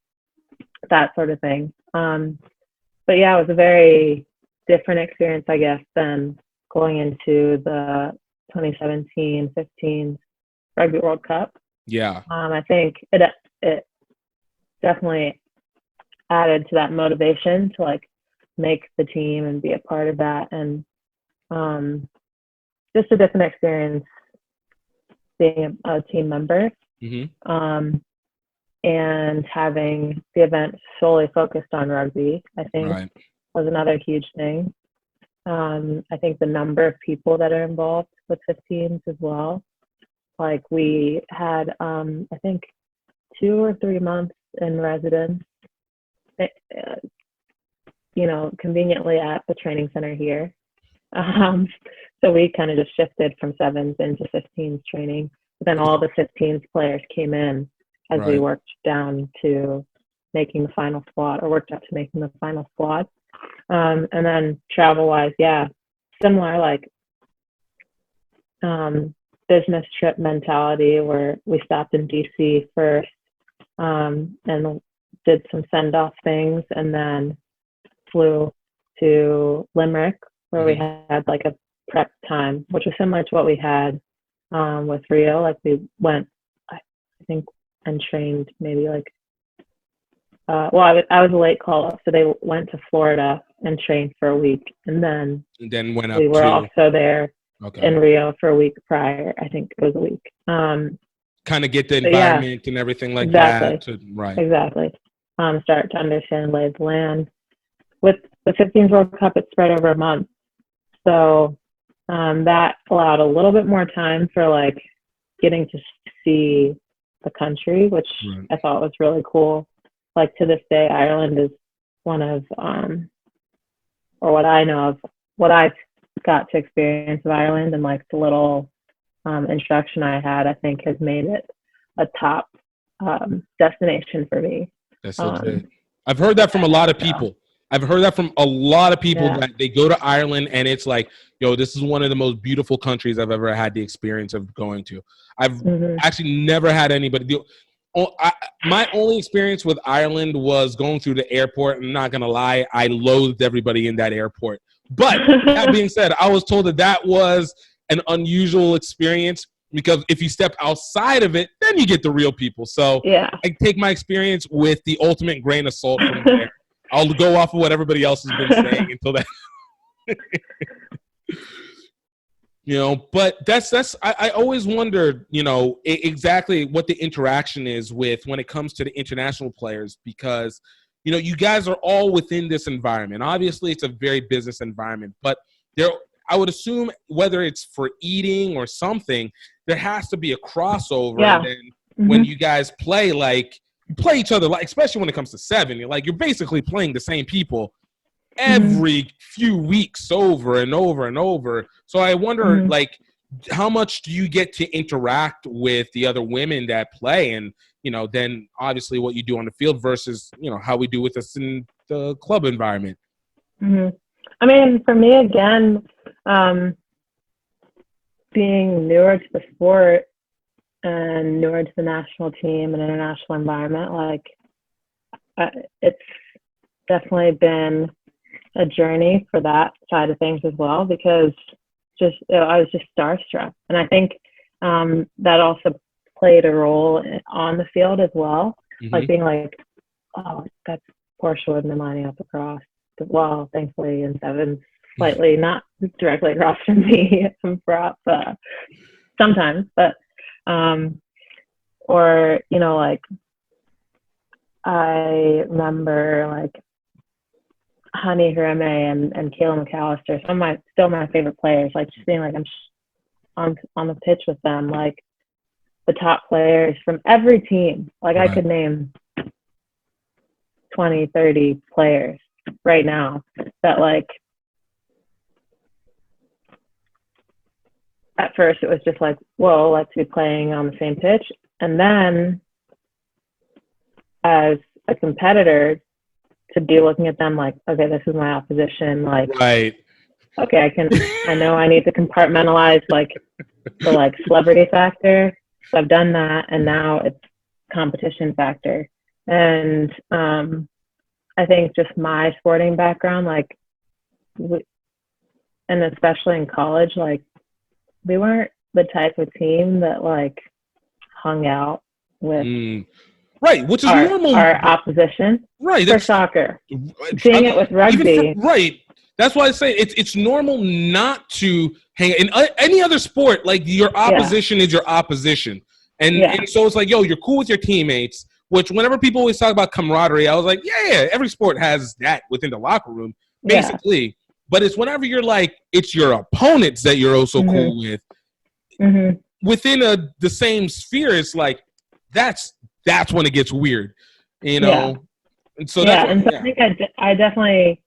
Speaker 4: that sort of thing. But yeah, it was a very different experience, I guess, than going into the 2017-15 Rugby World Cup. I think it definitely added to that motivation to like make the team and be a part of that, and just a different experience being a team member. And having the event solely focused on rugby, I think, was another huge thing. I think the number of people that are involved with 15s as well. Like we had, I think, 2 or 3 months in residence, conveniently at the training center here. So we kind of just shifted from 7s into 15s training. But then all the 15s players came in as we worked down to making the final squad, or worked up to making the final squad. And then travel-wise, similar, like business trip mentality, where we stopped in DC first and did some send-off things, and then flew to Limerick, where we had like a prep time, which was similar to what we had with Rio. Like we went, I think, and trained maybe like, I was a late call up, so they went to Florida and trained for a week, and then
Speaker 2: went up
Speaker 4: we were also there in Rio for a week prior. I think it was a week.
Speaker 2: Kind of get the environment and everything like that.
Speaker 4: Exactly. Start to understand lay of the land. With the 15th World Cup, it spread over a month, so that allowed a little bit more time for like getting to see the country, which I thought was really cool. Like to this day, Ireland is one of, or what I know of, what I've got to experience of Ireland, and like the little instruction I had, I think has made it a top destination for me.
Speaker 2: That's legit. I've heard that from a lot of people. That they go to Ireland and it's like, yo, this is one of the most beautiful countries I've ever had the experience of going to. I've actually never had anybody. My only experience with Ireland was going through the airport. I'm not going to lie. I loathed everybody in that airport. But that being said, I was told that was an unusual experience because if you step outside of it, then you get the real people. So I take my experience with the ultimate grain of salt from there. I'll go off of what everybody else has been saying until that. But I always wondered, exactly what the interaction is with when it comes to the international players, because, you guys are all within this environment. Obviously, it's a very business environment, but I would assume whether it's for eating or something, there has to be a crossover.
Speaker 4: Yeah.
Speaker 2: And then when you guys play, like, you play each other, like, especially when it comes to 7, you're basically playing the same people every few weeks over and over and over. So I wonder, like, how much do you get to interact with the other women that play, and then obviously what you do on the field versus how we do with us in the club environment.
Speaker 4: I mean, for me, again, being newer to the sport and newer to the national team and international environment, like it's definitely been a journey for that side of things as well, because I was just starstruck, and I think that also played a role on the field as well, like being like, oh, that's Portia Woodman and lining up across. Well, thankfully in 7, slightly not directly across from me from prop sometimes, but or like I remember like Honey Hirame and Kayla McAllister, still my favorite players, like just being like I'm on the pitch with them, like the top players from every team. Like I could name 20, 30 players right now that, like, at first it was just like, whoa, let's be playing on the same pitch. And then as a competitor, to be looking at them like, okay, this is my opposition. Like, okay, I know I need to compartmentalize like the like celebrity factor. So I've done that, and now it's competition factor. And I think just my sporting background, like, and especially in college, like, we weren't the type of team that like hung out with
Speaker 2: which is normal.
Speaker 4: Our opposition,
Speaker 2: right?
Speaker 4: For soccer, seeing it with rugby,
Speaker 2: That's why I say it's normal not to hang in any other sport. Like, your opposition is your opposition, and so it's like, yo, you're cool with your teammates. Which, whenever people always talk about camaraderie, I was like, yeah, every sport has that within the locker room, basically. Yeah. But it's whenever you're like, it's your opponents that you're also cool with. Within the same sphere, it's like that's when it gets weird, And so
Speaker 4: I think I definitely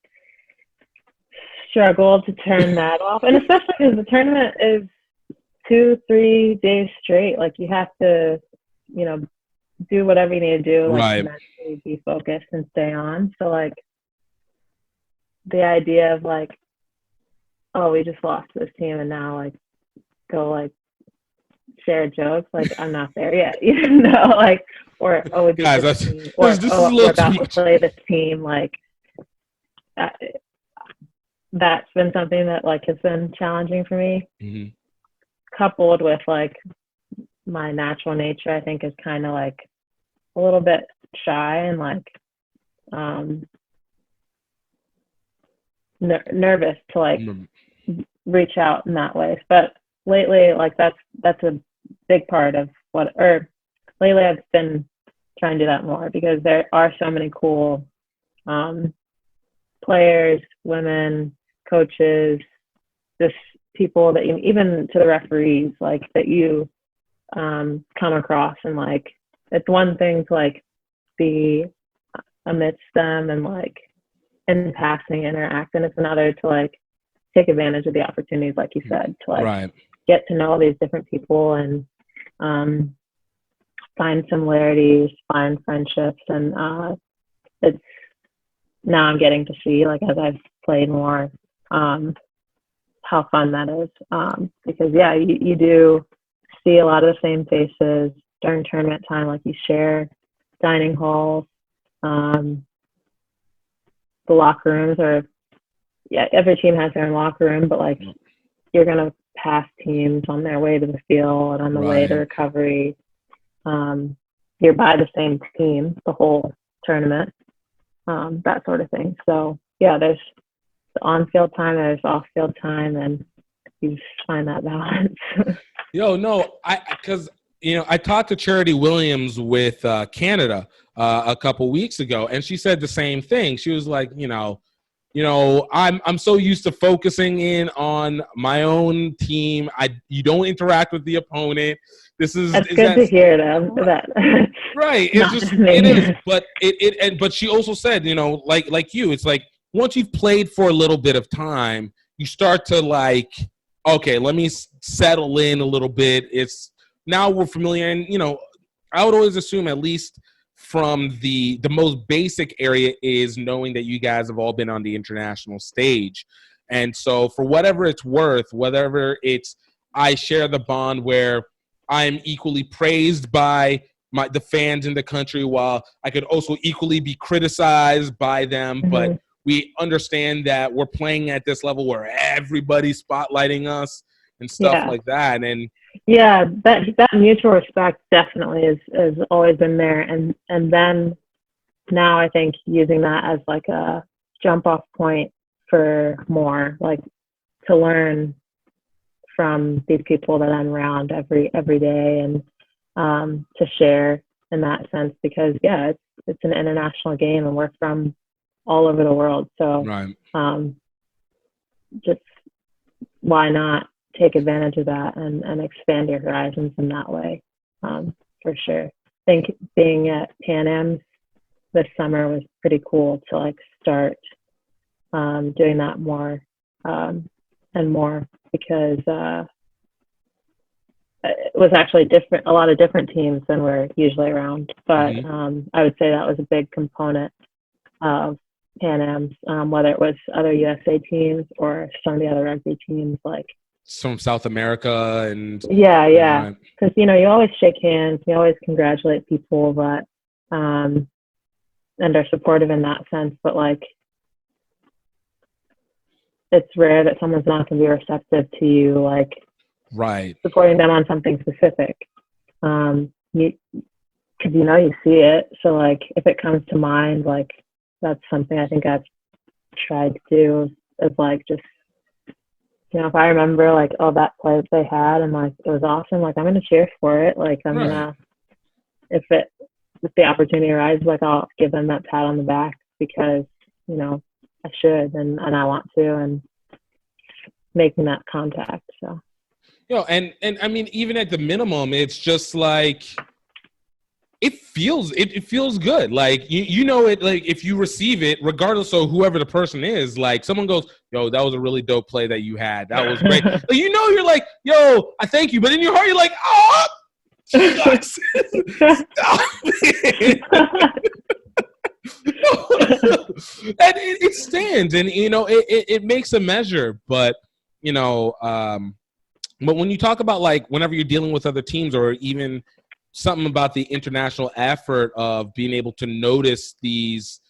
Speaker 4: struggled to turn that off, and especially because the tournament is 2-3 days straight. Like, you have to, do whatever you need to do, like, to mentally be focused and stay on. So, like, the idea of, like, oh, we just lost this team and now, like, go, like, share jokes, like, I'm not there yet, like, or, oh, we beat this team, or, we're about to play this team, like, that's been something that like has been challenging for me, coupled with like my natural nature. I think is kind of like a little bit shy and like nervous to like reach out in that way. But lately, like that's a big part of lately I've been trying to do that more, because there are so many cool players, women, coaches, just people that even to the referees, like that you come across, and like it's one thing to like be amidst them and like in passing interact, and it's another to like take advantage of the opportunities, like you said, to like get to know all these different people and find similarities, find friendships, and it's now I'm getting to see, like as I've played more, how fun that is, because yeah, you do see a lot of the same faces during tournament time. Like you share dining halls, the locker rooms are, every team has their own locker room, but like you're gonna pass teams on their way to the field and on the way to recovery. You're by the same team the whole tournament, that sort of thing. So yeah, there's the on-field time, there's off-field time, and you just find that balance.
Speaker 2: Because I talked to Charity Williams with Canada a couple weeks ago, and she said the same thing. She was like, I'm so used to focusing in on my own team. You don't interact with the opponent. That's good
Speaker 4: to hear them.
Speaker 2: Right. It is. But she also said, like you, it's like once you've played for a little bit of time, you start to like, okay, let me settle in a little bit. It's now we're familiar, and I would always assume, at least from the most basic area, is knowing that you guys have all been on the international stage. And so for whatever it's worth, whatever it's, I share the bond where I'm equally praised by the fans in the country, while I could also equally be criticized by them. But we understand that we're playing at this level where everybody's spotlighting us and stuff like that. And
Speaker 4: yeah, that mutual respect definitely has always been there. And then now I think using that as like a jump off point for more, like to learn from these people that I'm around every day, and to share in that sense, because it's an international game and we're from all over the world. So just why not take advantage of that and expand your horizons in that way, for sure. I think being at Pan Am's this summer was pretty cool to like start doing that more and more, because it was actually a lot of different teams than we're usually around. But I would say that was a big component of Pan Am's, whether it was other USA teams or some of the other rugby teams, like
Speaker 2: from South America. And
Speaker 4: because you always shake hands, you always congratulate people, but and are supportive in that sense, but like it's rare that someone's not going to be receptive to you, like supporting them on something specific, because you see it. So like if it comes to mind, like that's something I think I've tried to do, is like just if I remember like, oh, that play that they had and like it was awesome, like I'm gonna cheer for it. Like I'm gonna, if the opportunity arises, like I'll give them that pat on the back, because I should and I want to, and making that contact. So
Speaker 2: and I mean, even at the minimum, it's just like it feels good. Like it, like if you receive it, regardless of whoever the person is, like someone goes, yo, that was a really dope play that you had. That was great. Like, you're like, yo, I thank you. But in your heart, you're like, oh, shucks. Stop it. And it stands, and it makes a measure. But but when you talk about like whenever you're dealing with other teams, or even something about the international effort of being able to notice these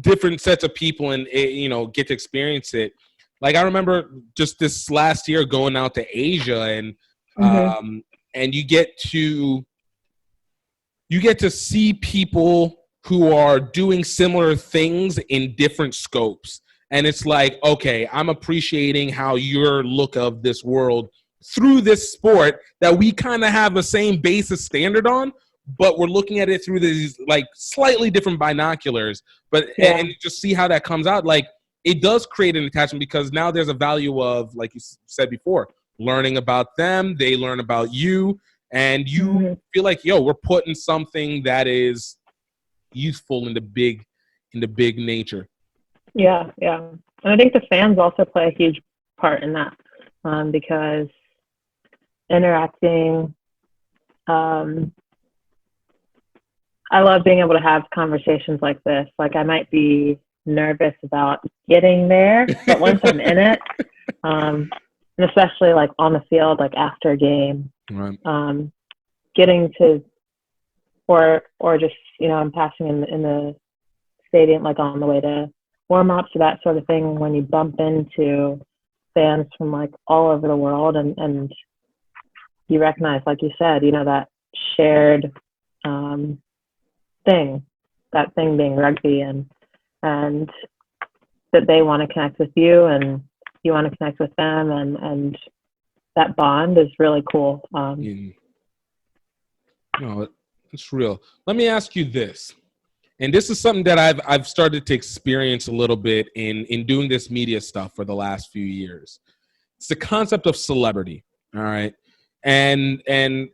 Speaker 2: different sets of people and, get to experience it. Like I remember just this last year going out to Asia and you get to see people who are doing similar things in different scopes. And it's like, okay, I'm appreciating how your look of this world through this sport that we kind of have the same basis standard on, but we're looking at it through these like slightly different binoculars. But and just see how that comes out. Like it does create an attachment because now there's a value of, like you said before, learning about them. They learn about you, and you feel like, yo, we're putting something that is useful in the big nature.
Speaker 4: Yeah. And I think the fans also play a huge part in that, because interacting, I love being able to have conversations like this. Like I might be nervous about getting there, but once I'm in it, and especially like on the field, like after a game,
Speaker 2: right.
Speaker 4: Getting to, or just, I'm passing in the stadium, like on the way to warm-ups or that sort of thing, when you bump into fans from like all over the world and you recognize, like you said, that shared that thing being rugby, and that they want to connect with you and you want to connect with them, and that bond is really cool.
Speaker 2: No, it's real. Let me ask you this, and this is something that I've started to experience a little bit in doing this media stuff for the last few years. It's the concept of celebrity. All right. And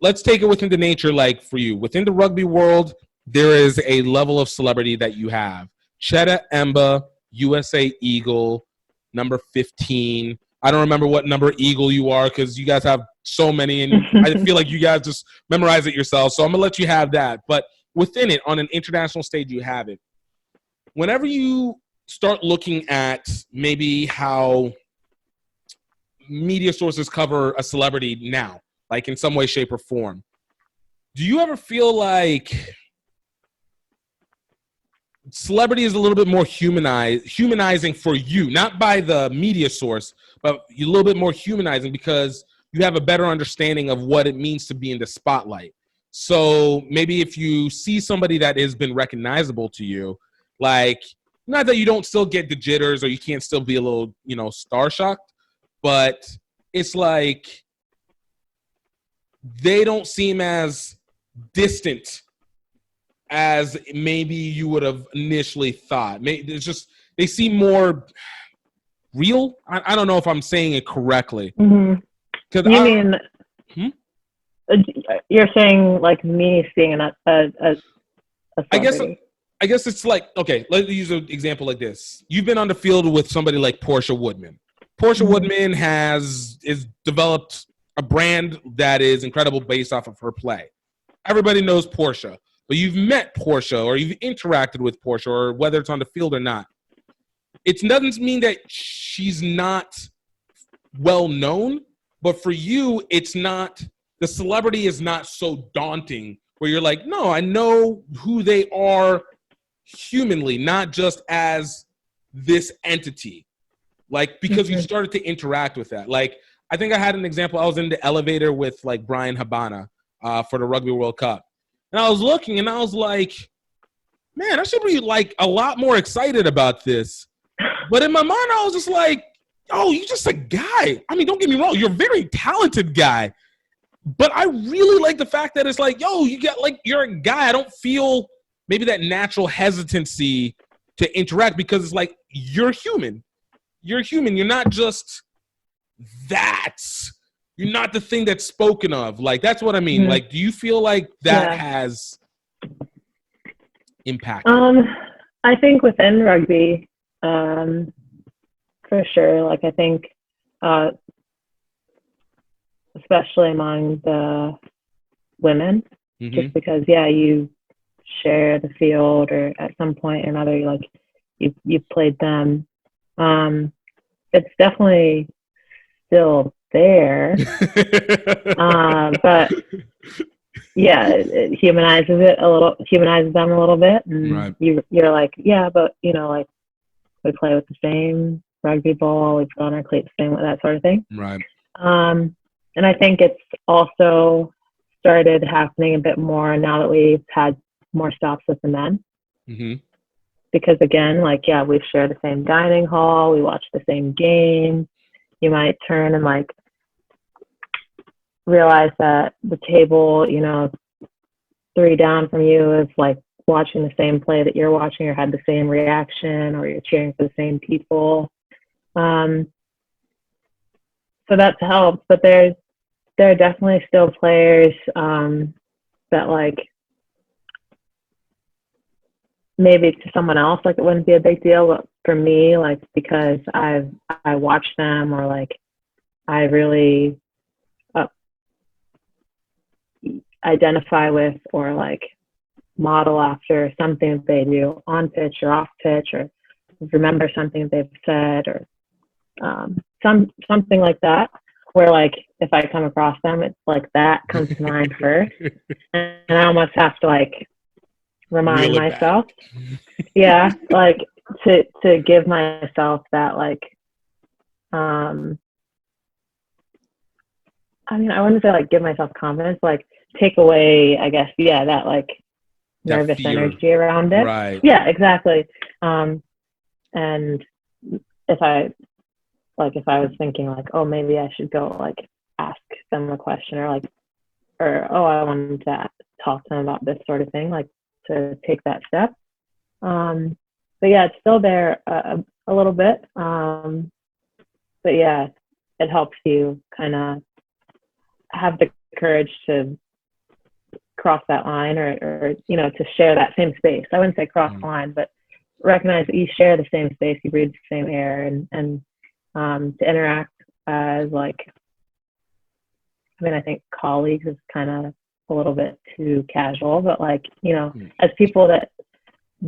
Speaker 2: let's take it within the nature, like for you, within the rugby world, there is a level of celebrity that you have. Cheta Emba, USA Eagle, number 15. I don't remember what number Eagle you are because you guys have so many, and I feel like you guys just memorize it yourself. So I'm going to let you have that. But within it, on an international stage, you have it. Whenever you start looking at maybe how media sources cover a celebrity now, like in some way, shape, or form, do you ever feel like celebrity is a little bit more humanizing for you, not by the media source, but a little bit more humanizing because you have a better understanding of what it means to be in the spotlight? So maybe if you see somebody that has been recognizable to you, like, not that you don't still get the jitters or you can't still be a little, star shocked, but it's like they don't seem as distant as maybe you would have initially thought. It's just, they seem more real. I don't know if I'm saying it correctly.
Speaker 4: You're saying like me seeing a celebrity?
Speaker 2: I guess it's like, okay, let's use an example like this. You've been on the field with somebody like Portia Woodman. Portia Woodman is developed a brand that is incredible based off of her play. Everybody knows Portia. But you've met Portia or you've interacted with Portia, or whether it's on the field or not. It doesn't mean that she's not well known, but for you, it's not, the celebrity is not so daunting where you're like, no, I know who they are humanly, not just as this entity. Like, because you started to interact with that. Like, I think I had an example. I was in the elevator with like Brian Habana for the Rugby World Cup. And I was looking and I was like, man, I should be like a lot more excited about this. But in my mind, I was just like, oh, you're just a guy. I mean, don't get me wrong. You're a very talented guy. But I really like the fact that it's like, yo, you're a guy. I don't feel maybe that natural hesitancy to interact because it's like, you're human. You're human. You're not just that. You're not the thing that's spoken of. Like, that's what I mean. Like, do you feel like that has impact?
Speaker 4: I think within rugby, for sure. Like, I think, especially among the women, just because, you share the field or at some point or another, like, you've played them. It's definitely still there. But yeah, it humanizes them a little bit, and
Speaker 2: Right.
Speaker 4: you're like, yeah, but like we play with the same rugby ball, we put on our cleats, same that sort of thing.
Speaker 2: Right.
Speaker 4: And I think it's also started happening a bit more now that we've had more stops with the men.
Speaker 2: Mm-hmm.
Speaker 4: Because again, like, yeah, we share the same dining hall, we watch the same game. You might turn and like realize that the table, 3 down from you is like watching the same play that you're watching, or had the same reaction, or you're cheering for the same people. So that's helped, but there are definitely still players that like maybe to someone else like it wouldn't be a big deal, but for me, like, because I watch them, or like I really identify with, or like model after something that they do on pitch or off pitch, or remember something they've said, or something like that, where like if I come across them, it's like that comes to mind first, and I almost have to like remind myself, yeah, like to give myself that like, I mean, I wouldn't say like give myself confidence, like take away, I guess, yeah, that like nervous energy around it.
Speaker 2: Right.
Speaker 4: Yeah, exactly. And if I was thinking like, oh, maybe I should go like ask them a question, or oh, I wanted to talk to them about this sort of thing, like to take that step. But yeah, it's still there a little bit. But yeah, it helps you kind of have the courage to cross that line, or to share that same space. I wouldn't say cross the line, but recognize that you share the same space, you breathe the same air, and to interact as like, I mean, I think colleagues is kind of a little bit too casual, but like, as people that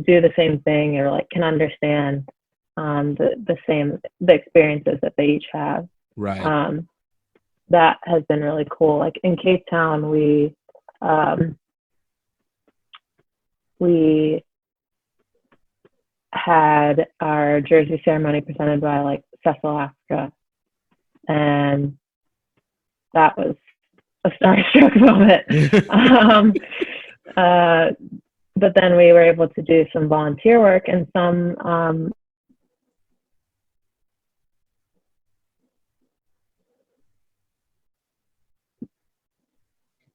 Speaker 4: do the same thing, or like can understand the experiences that they each have.
Speaker 2: Right.
Speaker 4: That has been really cool. Like in Cape Town, we had our jersey ceremony presented by like Cecil Africa, and that was a starstruck moment. But then we were able to do some volunteer work, and some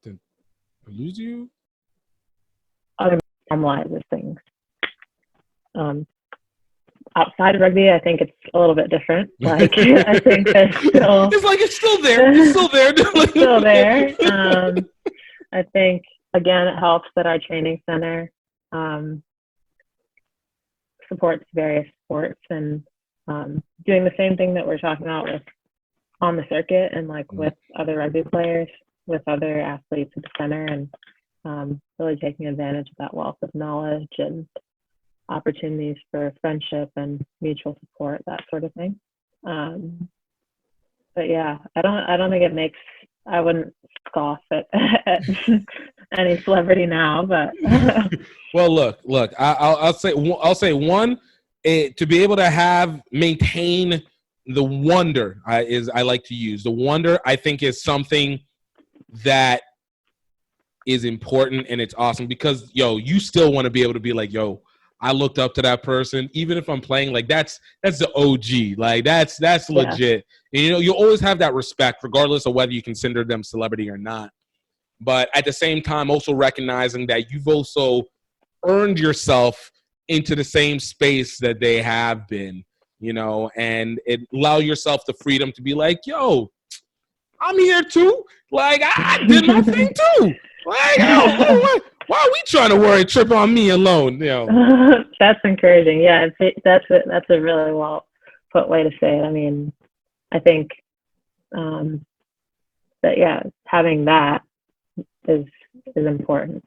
Speaker 2: Did I lose you?
Speaker 4: other normalizes things. Outside of rugby, I think it's a little bit different. Like, I think there's still...
Speaker 2: It's like it's still there. It's still there.
Speaker 4: It's still there. I think, again, it helps that our training center supports various sports, and doing the same thing that we're talking about with on the circuit, and like with other rugby players, with other athletes at the center, and really taking advantage of that wealth of knowledge and opportunities for friendship and mutual support, that sort of thing. But yeah, I don't think it makes, I wouldn't scoff at any celebrity now, but
Speaker 2: well, look, I'll say one, to be able to maintain the wonder I like to use. The wonder, I think, is something that is important, and it's awesome because you still want to be able to be like, I looked up to that person, even if I'm playing. Like that's the OG. Like that's legit. Yeah. And, you always have that respect, regardless of whether you consider them celebrity or not. But at the same time, also recognizing that you've also earned yourself into the same space that they have been, and allow yourself the freedom to be like, I'm here too. Like I did my thing too. Like, why are we trying to trip on me alone?
Speaker 4: That's encouraging. Yeah, that's a really well put way to say it. I mean, I think that having that is important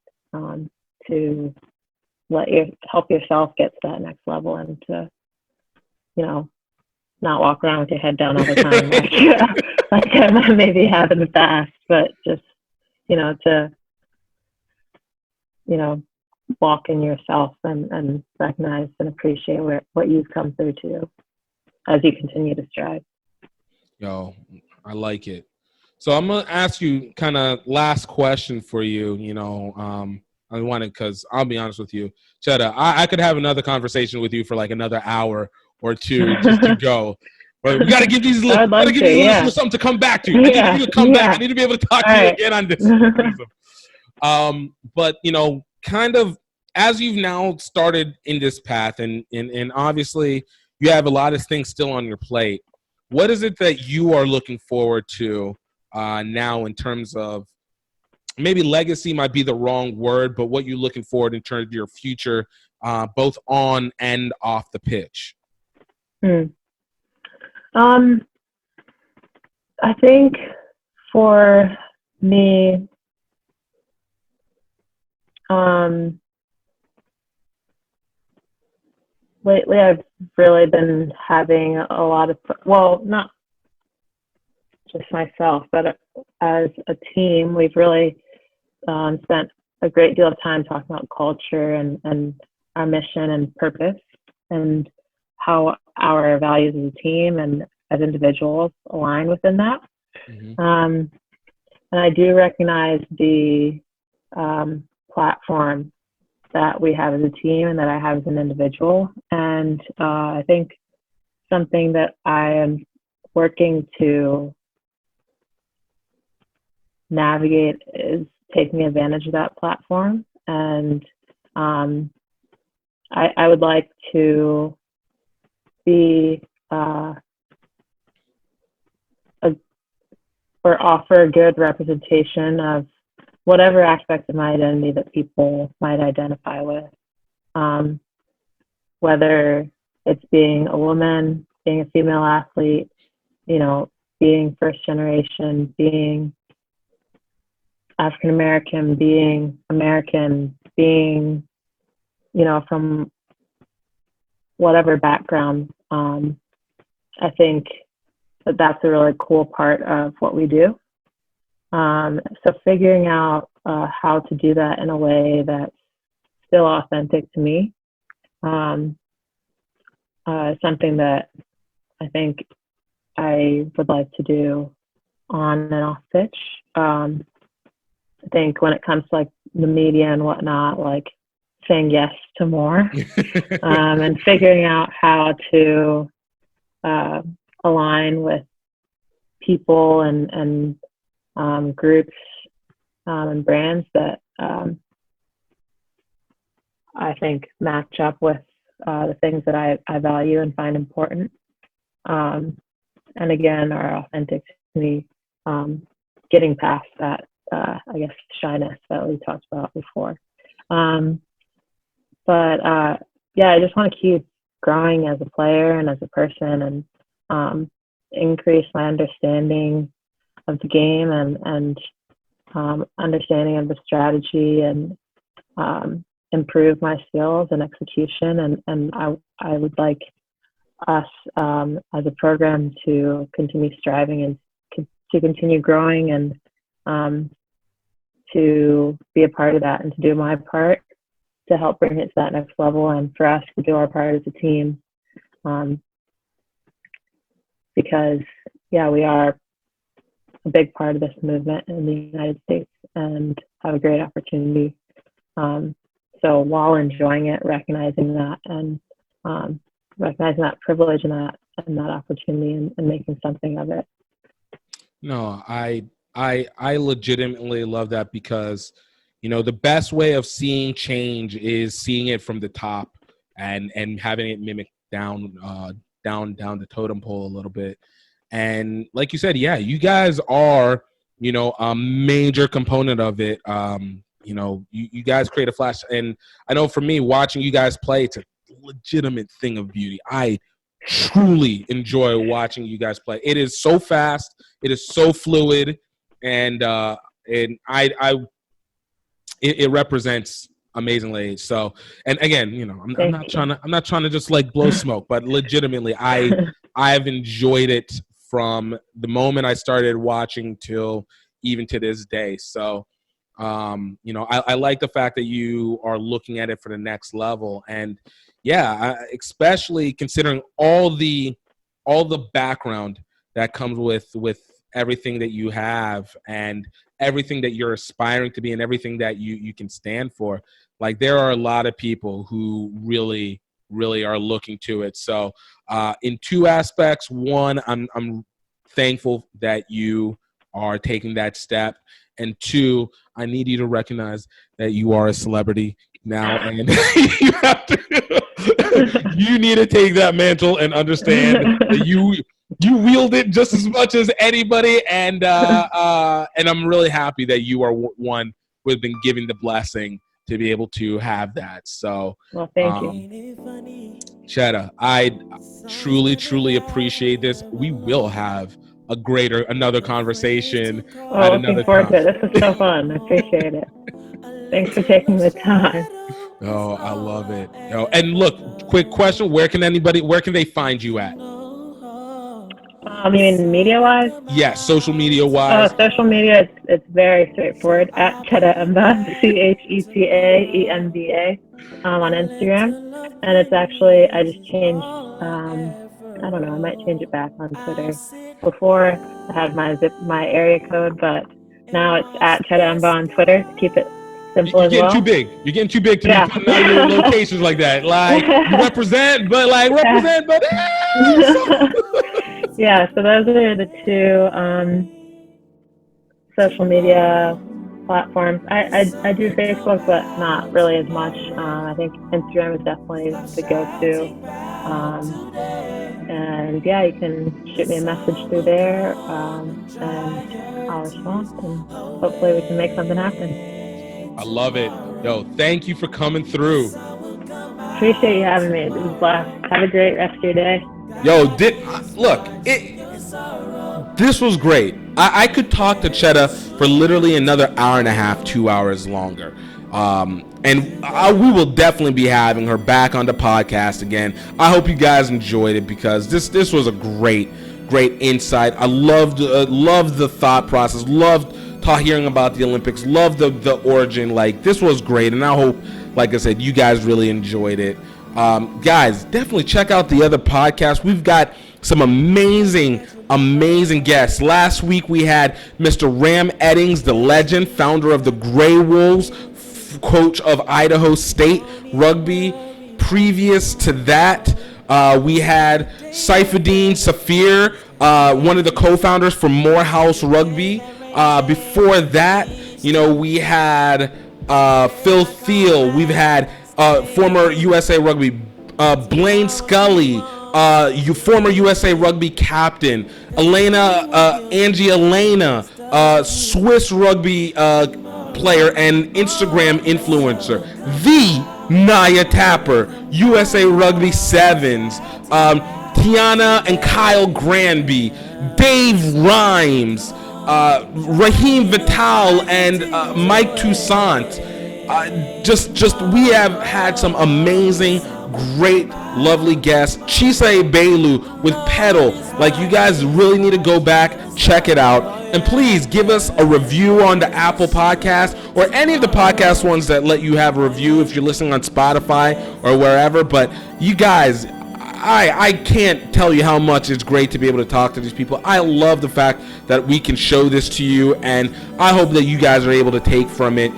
Speaker 4: to help yourself get to that next level, and to not walk around with your head down all the time like I maybe have in the past, but just to walk in yourself and recognize and appreciate what you've come through to as you continue to strive.
Speaker 2: Yo, I like it. So I'm going to ask you kind of last question for you, I wanted, because I'll be honest with you, Cheta, I could have another conversation with you for like another hour or two just to go. But we got to give these listeners something to come back to. I need you to come back. I need to be able to talk to you again on this. But, kind of as you've now started in this path and obviously you have a lot of things still on your plate, what is it that you are looking forward to now in terms of, maybe legacy might be the wrong word, but what you're looking forward in terms of your future, both on and off the pitch?
Speaker 4: I think for me, lately I've really been having a lot of, not just myself, but as a team, we've really spent a great deal of time talking about culture and our mission and purpose and how our values as a team and as individuals align within that.
Speaker 2: Mm-hmm.
Speaker 4: And I do recognize the platform that we have as a team and that I have as an individual. And I think something that I am working to navigate is taking advantage of that platform. And I would like to be or offer a good representation of whatever aspect of my identity that people might identify with, whether it's being a woman, being a female athlete, being first generation, being African American, being American, being, from whatever background. I think that's a really cool part of what we do. So figuring out how to do that in a way that's still authentic to me is something that I think I would like to do on and off pitch. I think when it comes to like the media and whatnot, like saying yes to more and figuring out how to align with people and groups and brands that I think match up with the things that I value and find important. And again, are authentic to me, getting past that, shyness that we talked about before. I just want to keep growing as a player and as a person and increase my understanding of the game and understanding of the strategy and improve my skills and execution. And I would like us as a program to continue striving and to continue growing and to be a part of that and to do my part to help bring it to that next level and for us to do our part as a team. Because, we are a big part of this movement in the United States and have a great opportunity. So while enjoying it, recognizing that and recognizing that privilege and that opportunity and making something of it.
Speaker 2: No, I legitimately love that because, the best way of seeing change is seeing it from the top and having it mimic down the totem pole a little bit. And like you said, you guys are, a major component of it. You guys create a flash. And I know for me, watching you guys play, it's a legitimate thing of beauty. I truly enjoy watching you guys play. It is so fast. It is so fluid. And it represents amazingly. So, and again, I'm not trying to just like blow smoke, but legitimately, I've enjoyed it from the moment I started watching till even to this day. So, I like the fact that you are looking at it for the next level. And especially considering all the background that comes with everything that you have and everything that you're aspiring to be and everything that you can stand for. Like, there are a lot of people who really, really are looking to it. So in two aspects, one, I'm thankful that you are taking that step. And two, I need you to recognize that you are a celebrity now, and you need to take that mantle and understand that you wield it just as much as anybody. And I'm really happy that you are one who has been given the blessing to be able to have that. So,
Speaker 4: well, thank you,
Speaker 2: Cheta. I truly, truly appreciate this. We will have another conversation.
Speaker 4: Oh, looking forward to it. This is so fun. I appreciate it. Thanks for taking the time.
Speaker 2: Oh, I love it. And look, quick question: where can they find you at?
Speaker 4: You mean media-wise?
Speaker 2: Yeah, social media-wise.
Speaker 4: Social media, it's very straightforward. At Cheta Emba, CHETAEMBA, on Instagram. And it's actually, I just changed, I don't know, I might change it back on Twitter. Before, I had my area code, but now it's at Cheta Emba on Twitter to keep it simple as well.
Speaker 2: You're getting too big to be putting out your locations like that. Like, you represent, but
Speaker 4: Yeah, so those are the two social media platforms. I do Facebook, but not really as much. I think Instagram is definitely the go-to. And yeah, you can shoot me a message through there, and I'll respond, and hopefully we can make something happen.
Speaker 2: I love it. Yo, thank you for coming through.
Speaker 4: Appreciate you having me. It was a blast. Have a great rest of your day.
Speaker 2: Yo, this was great. I could talk to Cheta for literally another hour and a half, 2 hours longer. We will definitely be having her back on the podcast again. I hope you guys enjoyed it, because this was a great insight. I loved the thought process, loved hearing about the Olympics, loved the origin. Like, this was great, and I hope, like I said, you guys really enjoyed it. Guys, definitely check out the other podcasts. We've got some amazing guests. Last week we had Mr. Ram Eddings, the legend, founder of the Grey Wolves, coach of Idaho State Rugby. Previous to that, we had Saifuddin Safir, one of the co-founders for Morehouse Rugby. Before that, we had Phil Thiel. We've had former USA Rugby, Blaine Scully, former USA Rugby captain, Angie Elena, Swiss Rugby player and Instagram influencer, the Naya Tapper, USA Rugby Sevens, Tiana and Kyle Granby, Dave Rhymes, Raheem Vital, and Mike Toussaint. We have had some amazing, great, lovely guests. Chisai Belu with Pedal. Like, you guys really need to go back, check it out, and please give us a review on the Apple Podcast or any of the podcast ones that let you have a review if you're listening on Spotify or wherever. But you guys, I can't tell you how much it's great to be able to talk to these people. I love the fact that we can show this to you, and I hope that you guys are able to take from it.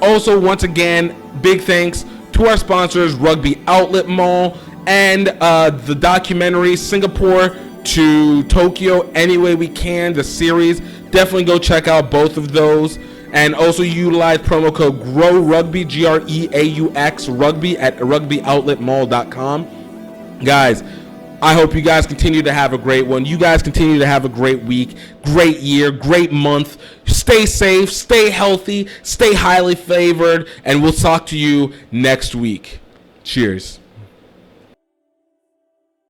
Speaker 2: Also, once again, big thanks to our sponsors, Rugby Outlet Mall, and the documentary Singapore to Tokyo Any Way We Can, the series. Definitely go check out both of those. And also utilize promo code GROW Rugby, GREAUX Rugby at rugbyoutletmall.com. Guys, I hope you guys continue to have a great one. You guys continue to have a great week, great year, great month. Stay safe, stay healthy, stay highly favored, and we'll talk to you next week. Cheers.